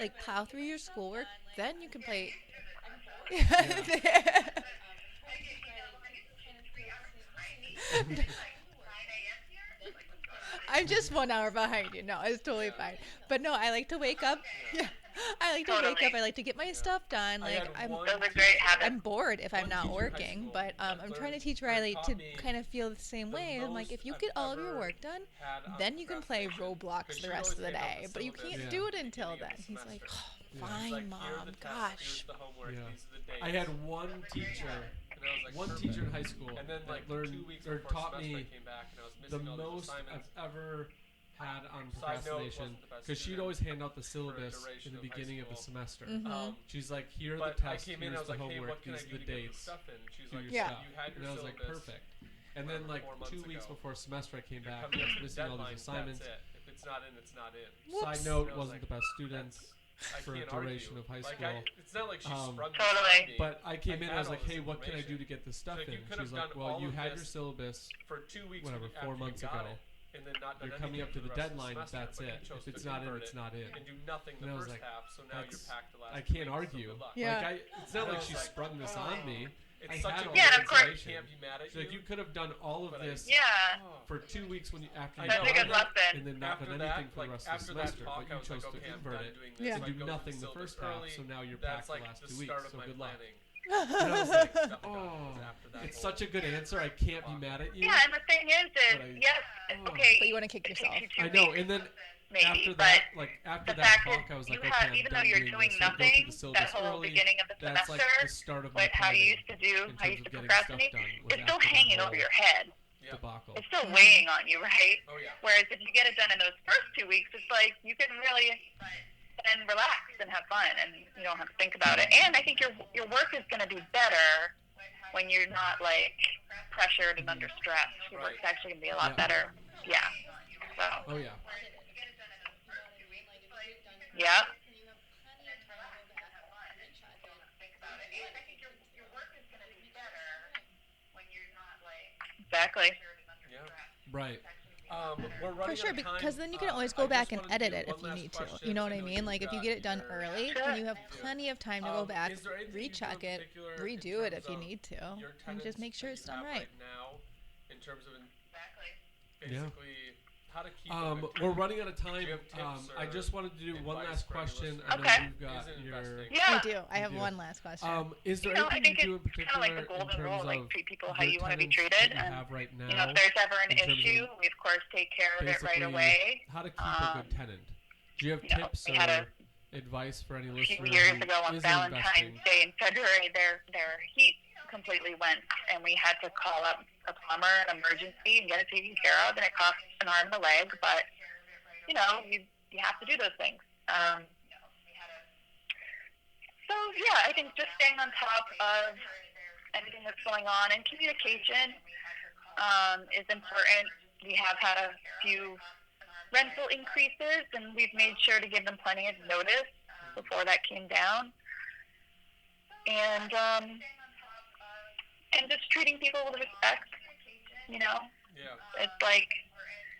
like plow through your schoolwork, then you can play. I'm just 1 hour behind you. No, it's totally fine. But no, I like to wake up. Yeah, I like to wake Totally. up. I like to get my stuff done. I Like had I'm, one Those are great teacher- habits. I'm bored if I'm One not teacher in high working. school But that I'm trying to learned- teach that Riley taught to me kind of feel the same the way. I'm like, most if you I've get all of your ever work done, had on then you can play procrastination. Roblox 'Cause the she'd rest of the always hand out day. the But you syllabus can't Yeah. do it at the until beginning then. of the He's like, semester. Yeah. He's fine, like, here are mom. the tests, Gosh. here's the homework, Yeah. these are the dates. I had one teacher, And I was like, one perfect. teacher in high school And then like that learned 2 weeks or before taught semester me I came back and I was the missing all these most I've assignments. ever had on Side note, procrastination wasn't the best because she'd student always hand out the for a syllabus duration in the of high beginning of the school. semester. Mhm. She's like, here are the But I tests, came in, I here's was the like, hey, homework, what can I these do are to the get this dates. stuff in? And she's Do like, your Yeah. stuff. you had And your I was like, syllabus perfect. And for then like 4 months 2 weeks ago. before semester, I came You're back coming and up I was to the missing all deadline, these assignments. that's it. If it's not in, it's not in. Whoops. Side note, And I was wasn't like, the best student. I for a can't duration argue. of high Like, school. it's not like she Um, sprung this Totally. on me. But I came in, I had was all like, this hey, what can I do information. to get this stuff Like, you in? could She's have like, done well, all you of had your this syllabus. for 2 weeks whatever, after 4 you months got ago. it, and then not done You're coming anything up to for the rest of deadline, semester, that's but you it. chose If it's to not in, convert it's it not in. and do nothing the And I was first like, half, so now you're that's- packed the last I 2 can't weeks, so argue. good luck. Yeah. Like it's not And I like was she like, sprung this on me. It's I such had a all good Yeah, the of course. I information. can't be mad at She's like, you. you could have done all of But I- this Yeah. Oh. for 2 weeks when you after I you That's know. a got good it, lesson. and then not After done that, anything for like the rest of the after that semester. talk, But I you was chose like, to okay, I'm convert done it. doing Yeah. this. To So I do go nothing through the syllabus first half, early. so now you're That's packed the like last the 2 weeks. start of So my good luck. planning. And I was like, oh, After that it's whole- such a good answer. I can't be mad at you. Yeah, and the thing is, But I- yes, oh. okay. But you want to kick it takes yourself. you 2 I know. weeks, And then maybe, after but that, like after the that fact talk, is, I was like, you okay, have, I'm even done though you're doing doing this. So go through nothing, the syllabus that whole early. beginning of the That's like semester, the start of my like how you planning used to do, in how you terms used of to getting stuff procrastinate, done. Was it's still after that hanging over whole your head. Yeah. debacle. It's still weighing on you, right? Oh yeah. Whereas if you get it done in those first 2 weeks, it's like you can really and relax and have fun, and you don't have to think about it. And I think your work is going to be better when you're not like pressured and under stress. Your work's actually going to be a lot Yeah. better. Yeah. So Oh yeah. yeah. Exactly. Yeah. Right. We're running For sure, out of time. because then you can always I go just back and wanted to edit do it if one you last need to. question. You know what I I know mean? you've Like if you got get it done your- early, Sure. then you have Sure. plenty of time to go back, Is there anything you do in recheck it, particular in redo it terms if you of need to, your and tenants just make sure that it's you done have right. now, in terms of Yeah. basically how to keep. a good We're tenant. running out of time. Do you have tips I or just wanted to do one advice last for any question. listeners? I know Okay. you've got Isn't your. investing. Yeah. I do. I have do. one last question. Is there You know, I anything think you do in it's kind of like the particular in golden rule, terms like of treat people how your you want to be tenants treated. that you And, have right now? you know, if there's ever an in terms of issue, we of course take care of it right basically away. how to keep a good tenant? Do you have you know, tips we had or advice for any A listener few years who ago on is Valentine's investing? Day in February, their heat completely went, and we had to call up a plumber, an emergency, and get it taken care of. And it cost an arm and a leg, but you know, you have to do those things. So yeah, I think just staying on top of anything that's going on, and communication is important. We have had a few rental increases, and we've made sure to give them plenty of notice before that came down. And just treating people with respect, you know. Yeah. It's like,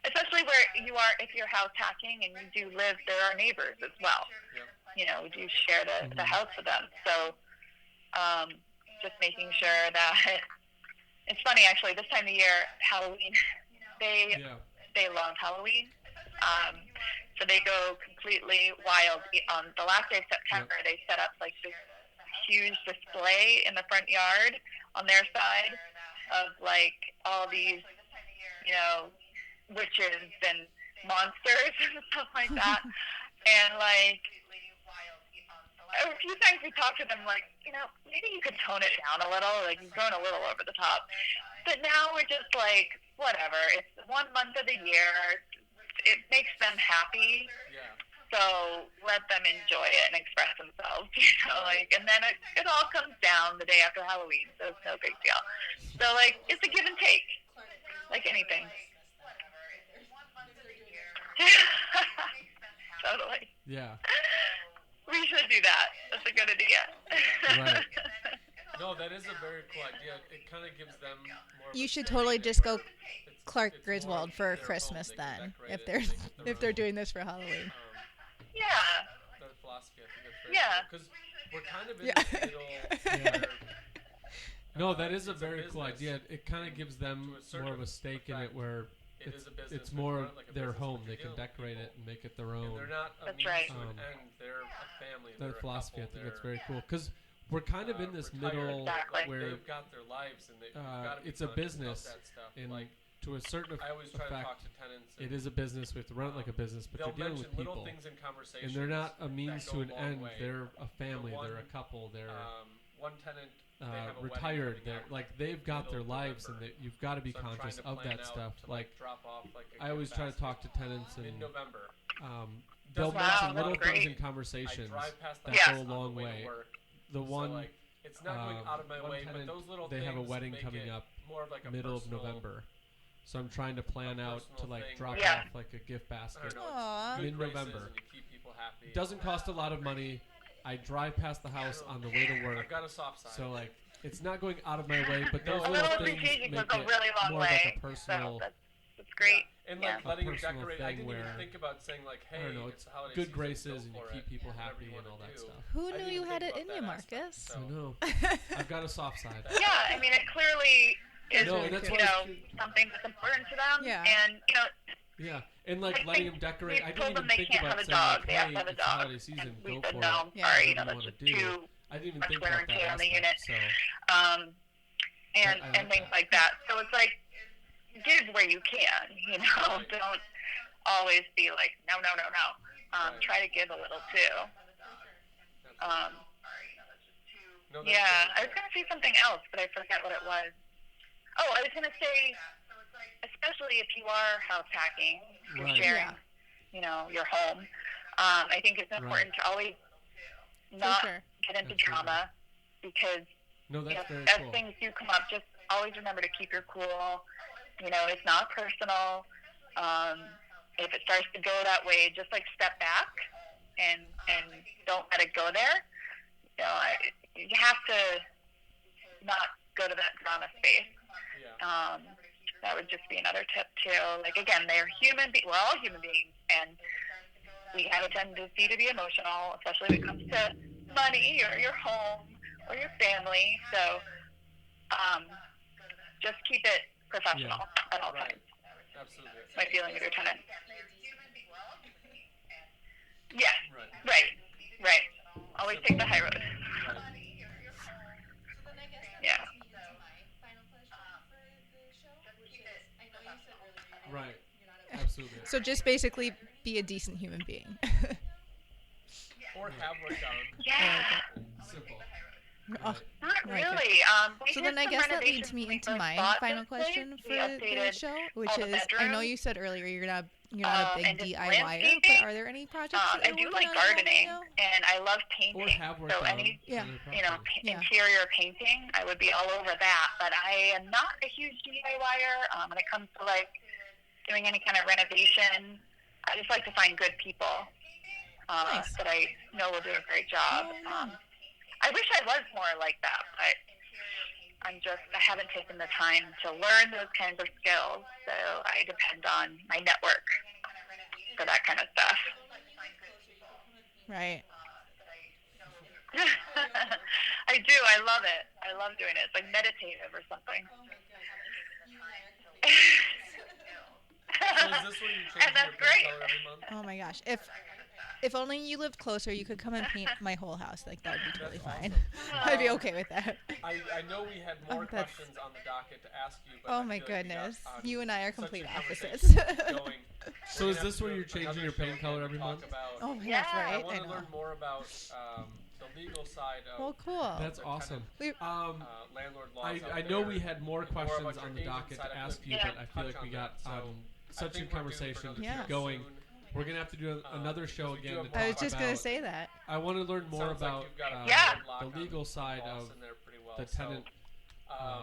especially where you are, if you're house hacking and you do live, there are neighbors as well. Yeah. You know, we do share the house with them. So just making sure that it's funny actually. This time of year, Halloween, they love Halloween. So they go completely wild. On the last day of September, they set up like this huge display in the front yard on their side of like all these, you know, witches and monsters and stuff like that. And like a few times we talked to them, like, you know, maybe you could tone it down a little. Like, you're going a little over the top. But now we're just like, whatever. It's 1 month of the year. It makes them happy, so let them enjoy it and express themselves, you know, like, and then it all comes down the day after Halloween, so it's no big deal. So, like, it's a give and take, like anything. Totally. Yeah. We should do that. That's a good idea. Right. No, that is a very cool idea. It kind of gives them more of You a should sense totally of just go it's Clark more Griswold of for their Christmas home. They can then, decorate if it, they're make it their if they're own. doing this for Halloween. Yeah. That philosophy, I think that's very Yeah. cool. Because we're kind of in Yeah. the middle Yeah. where, No, that is a it's very cool business. idea. It kind of gives them To a certain more of a stake in it effect. where it is a business. it's and more run it like a their business, home. but They you're can dealing with decorate it people. and make it their And own. they're not a That's means right. to an Um, end. They're a family. Their They're a philosophy, I couple, think that's they're, very cool because we're kind of in this retired. middle Exactly. where they've got their lives and you've got to be it's a conscious of business, that stuff. and Like, to a certain I always try to effect, talk to tenants. it is a business. We have to run it like a business, but they'll you're dealing mention with little people, things in conversation. and they're not a means that to go an a long end. way. They're a family. one, They're a couple. They're One tenant, they have a retired. wedding They're coming up like they've got their middle of lives, and November. you've got to be So I'm trying conscious to of plan that out stuff. to, Like drop off like a I always gift try to basket talk to tenants, and mid-November. they'll Wow, mention that's little great. things in I conversations drive past the that house go a on the long way way. to work. The So, one like, it's not going out of my one way, but tenant, those little they things have a wedding make coming it up more of like a middle of personal, November, so I'm trying to plan out to personal like thing drop where- Yeah. off like a gift I basket. don't know, Aw. it's good Mid-November. graces and you keep people happy. It doesn't cost a lot of money. I drive past the house on the way to I've work, got a soft side. so like it's not going out of my way. But No, those a little little things appreciation make goes a it really long more of like way. a personal. So that's great. And Yeah. like letting A them personal decorate. I thing didn't even where, think about saying like, hey, I don't know, it's the holiday good season, graces go and you for keep it, people whatever happy you and wanna all that do. stuff. Who I knew didn't you think had it about in that you, aspect, Marcus? so- I know. I've got a soft side. Yeah, I mean, it clearly is, No, and that's you why know, it's- something that's important to them. Yeah. And, you know, Yeah, and like I letting think them decorate. I we didn't told them even they think can't about have a saying dog. like, They have hey, to have a it's dog. holiday season, And we go said, for no, it. Yeah. sorry, Whatever you know, that's wanna just do. too I didn't even much think wear about and that tear on the aspect. unit. So and I like things that. like that. So it's like, give where you can, you know. Right. Don't always be like, no. Right. Try to give a little too. No, that's Yeah, great. I was gonna say something else, but I forgot what it was. Oh, I was gonna say, especially if you are house hacking, you're Right. sharing, Yeah. you know, your home. I think it's important to always not sure. get into Absolutely. drama, because no, you that's know, very as cool. things do come up, just always remember to keep your cool. You know, it's not personal. If it starts to go that way, just like step back and don't let it go there. You know, you have to not go to that drama space. Yeah. That would just be another tip too. Like again, they're human. We're all human beings, and we have a tendency to be emotional, especially when it comes to money or your home or your family. So, just keep it professional at all Right. times Absolutely. by dealing with your tenant. Yes, Right. right. Always take the high road. Right. So then I guess that Yeah. leads me to my final question for the show, which is, I know you said earlier Right. you're not a Absolutely. So just basically be a decent human being. Or have worked out. Yeah. Simple. Oh, Not Like it. really. We So did then I some guess that renovations leads me when we into first my bought final this place. question We for the updated show, which all the is I know bedrooms, you said earlier you're not a and big did DIYer, landscaping. but are there any projects that I you're do working like on at the moment gardening, now? and I love painting. Or have worked so on any, Yeah. other you know, properties. Yeah. interior painting, I would be all over that. But I am not a huge DIYer when it comes to like doing any kind of renovation. I just like to find good people Nice. that I know will do a great job. Oh, yeah. I wish I was more like that, but I haven't taken the time to learn those kinds of skills, so I depend on my network for that kind of stuff. Right. I do. I love it. I love doing it. It's like meditative or something. Oh my goodness. You and I are completely So is this where you change And that's your paint great. color every month? Oh my gosh. If only you lived closer, you could come and paint my whole house. Like that would be totally That's fine. awesome. I'd be okay with that. I know we had more that's- questions on the docket to ask you, but Oh I my feel like we got goodness. on You and I are such a complete conversation opposites. going. So We're is gonna this have to where do you're changing another your paint show color again every to talk month? about- Oh my Yeah. gosh, I right? want I to know. learn more about the legal side of Well, cool. That's the kind of, awesome. We- landlord laws. I know we had more and more questions about your on the agent docket side. to I ask feel you, like but I feel touch like we on got that. So such a think we're due for conversation another Yeah. show going. soon. We're gonna have to do another show because we do again have to more I talk was just about. gonna say that. I want to learn more Sounds like about you've got a Yeah. good lock the on legal side laws of in there pretty well. the So, tenant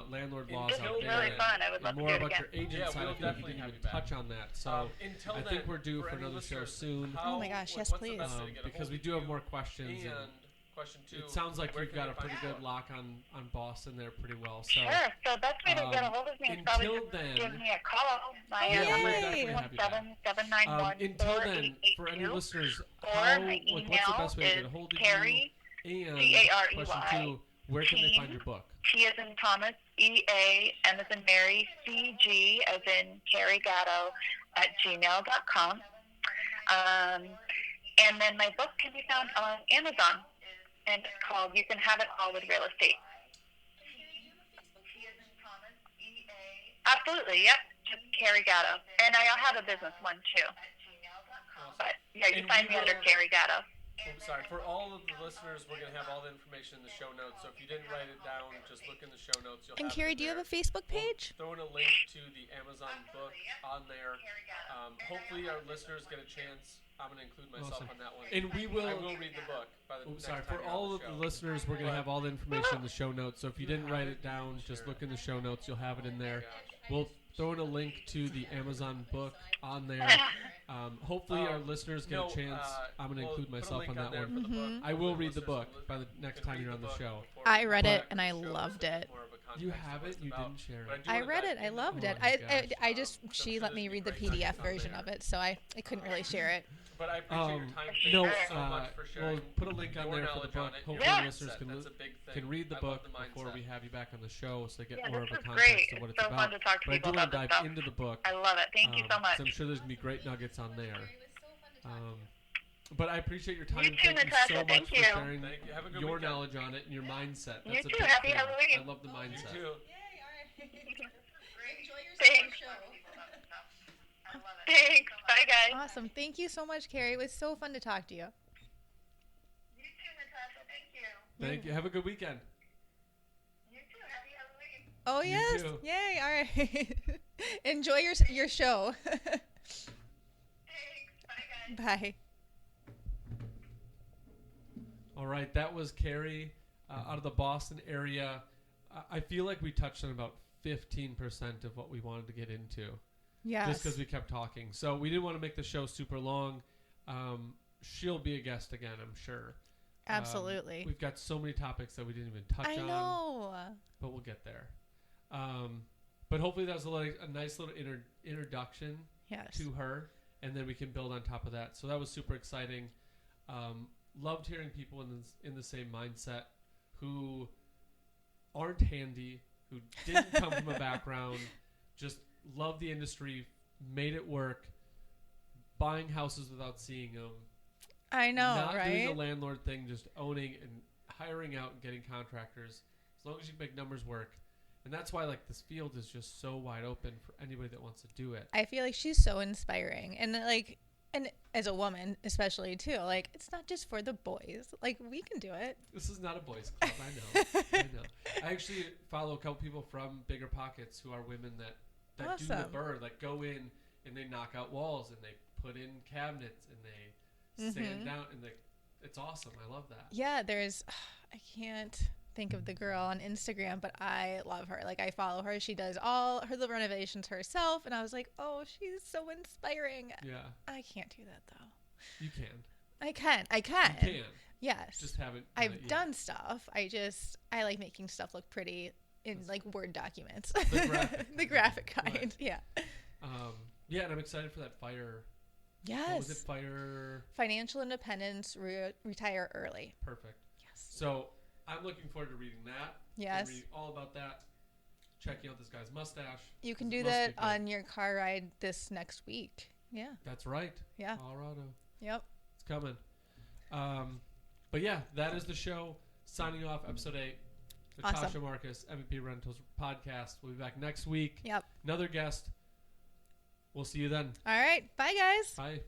landlord in- laws This out was there, really and, fun. I would love and to more do it about again. your agent Yeah, side. we'll I feel like we definitely didn't have even you back. touch on that. So until I then, think we're due for any another show listeners, soon. how- Oh my gosh, yes, what's the please. best way to get a Because hold we of do have you? more questions. And And question two, it sounds like where you've can got a they pretty find good you? lock on Boston there pretty well. So Sure. So best way to get a hold of me is probably until just then- give me a call. My Yeah, number we'll is definitely have you back. 771 until then, for any listeners, or how my like what's the email best way to get is a hold of Carey, you? And Carey, question two, where can they find your book? T as in Thomas, EA, M as in Mary, CG as in Carey Gatto at gmail.com. And then my book can be found on Amazon, and it's called You Can Have It All with Real Estate. Absolutely, yep. Just Carey Gatto. And I'll have a business one too. But yeah, you And find we me under will- Carey Gatto. Oh, sorry. For all of the listeners, we're going to have all the information in the show notes. So if you didn't write it down, just look in the show notes. You'll And have Carey, it do you have there. a Facebook We'll page? throw in a link to the Amazon book on there. Hopefully our listeners get a chance. I'm going to include myself Awesome. on that one. And we will. I will read the book by the Oh, next sorry. time For you're on all the of the show. listeners, we're going to But- have all the information in the show notes. So if you didn't write it down, just look in the show notes. You'll have it in there. We'll throw in a link to the Amazon book on there. Hopefully, our listeners get a chance. I'm going to we'll include put a myself link on that there one. for the book. Mhm. I will Hopefully read the listeners book can by the next can time read you're on the book show. before I we read go it back and to I the show, loved so it. more of a You context have of what it? it's You about. didn't share But it. do I wanna read dive it. I into loved the it. book. my I gosh. just So she sure let there's me gonna read be the great PDF nuggets on version there. of it, so I couldn't really share it. But I appreciate your time. Thank No, you so much for sharing. we'll put a link on your there for the knowledge book. on it, Hopefully, your Yeah. listeners mindset. can That's a big thing. can read the I book love the before mindset. we have you back on the show, so they get Yeah, more this of a is context great. of what It's it's so about. fun to talk to But I do people want about to this dive stuff. into the book. I love it. Thank you so much. So I'm sure there's gonna be great nuggets on there. It was so fun to talk to Um, you. but I appreciate your time. You too, Thank you Natasha. so much Thank for you. sharing Thank you. Have a good your weekend. knowledge on it and your mindset. You That's a too. big Happy thing. Halloween. I love the You mindset. too. Yay, alright. Enjoy your Thanks. show. Thanks. Bye, guys. Awesome. Thank you so much, Carey. It was so fun to talk to you. You too, Natasha. Thank you. Thank you. Have a good weekend. You too. Happy Halloween. Oh You yes. too. Yay. All right. Enjoy your show. Thanks. Bye, guys. Bye. All right, that was Carey out of the Boston area. I feel like we touched on about 15% of what we wanted to get into. Yes. Just because we kept talking. So we didn't want to make the show super long. She'll be a guest again, I'm sure. Absolutely. We've got so many topics that we didn't even touch I on, know. but we'll get there. But hopefully that was a nice little introduction Yes. to her, and then we can build on top of that. So that was super exciting. Loved hearing people in the same mindset who aren't handy, who didn't come from a background, just love the industry, made it work, buying houses without seeing them. I know, Not doing right? the landlord thing, just owning and hiring out and getting contractors. As long as you make numbers work. And that's why this field is just so wide open for anybody that wants to do it. I feel like she's so inspiring, and and as a woman especially too, it's not just for the boys. We can do it. This is not a boys club. I know. I know. I actually follow a couple people from Bigger Pockets who are women that do the Awesome. burr, that go in and they knock out walls and they put in cabinets and they sand down and it's awesome. I love that. Yeah, I can't think of the girl on Instagram, but I love her. I follow her. She does all her little renovations herself, and I was like, oh, she's so inspiring. Yeah, I can't do that though. you can. I can. You can. Yes. Just haven't. I've done stuff. I like making stuff look pretty in Word documents. The graphic the graphic kind. Right. Yeah. Yeah, and I'm excited for that fire. What Yes. was it? Fire. Financial independence, retire early. Perfect. Yes. So I'm looking forward to reading that. Yes. Reading all about that. Checking out this guy's mustache. You can do that on your car ride this next week. Yeah. That's right. Yeah. Colorado. Yep. It's coming. But yeah, that is the show. Signing off, episode 8. Natasha Awesome. Marcus, MVP Rentals podcast. We'll be back next week. Yep. Another guest. We'll see you then. All right. Bye, guys. Bye.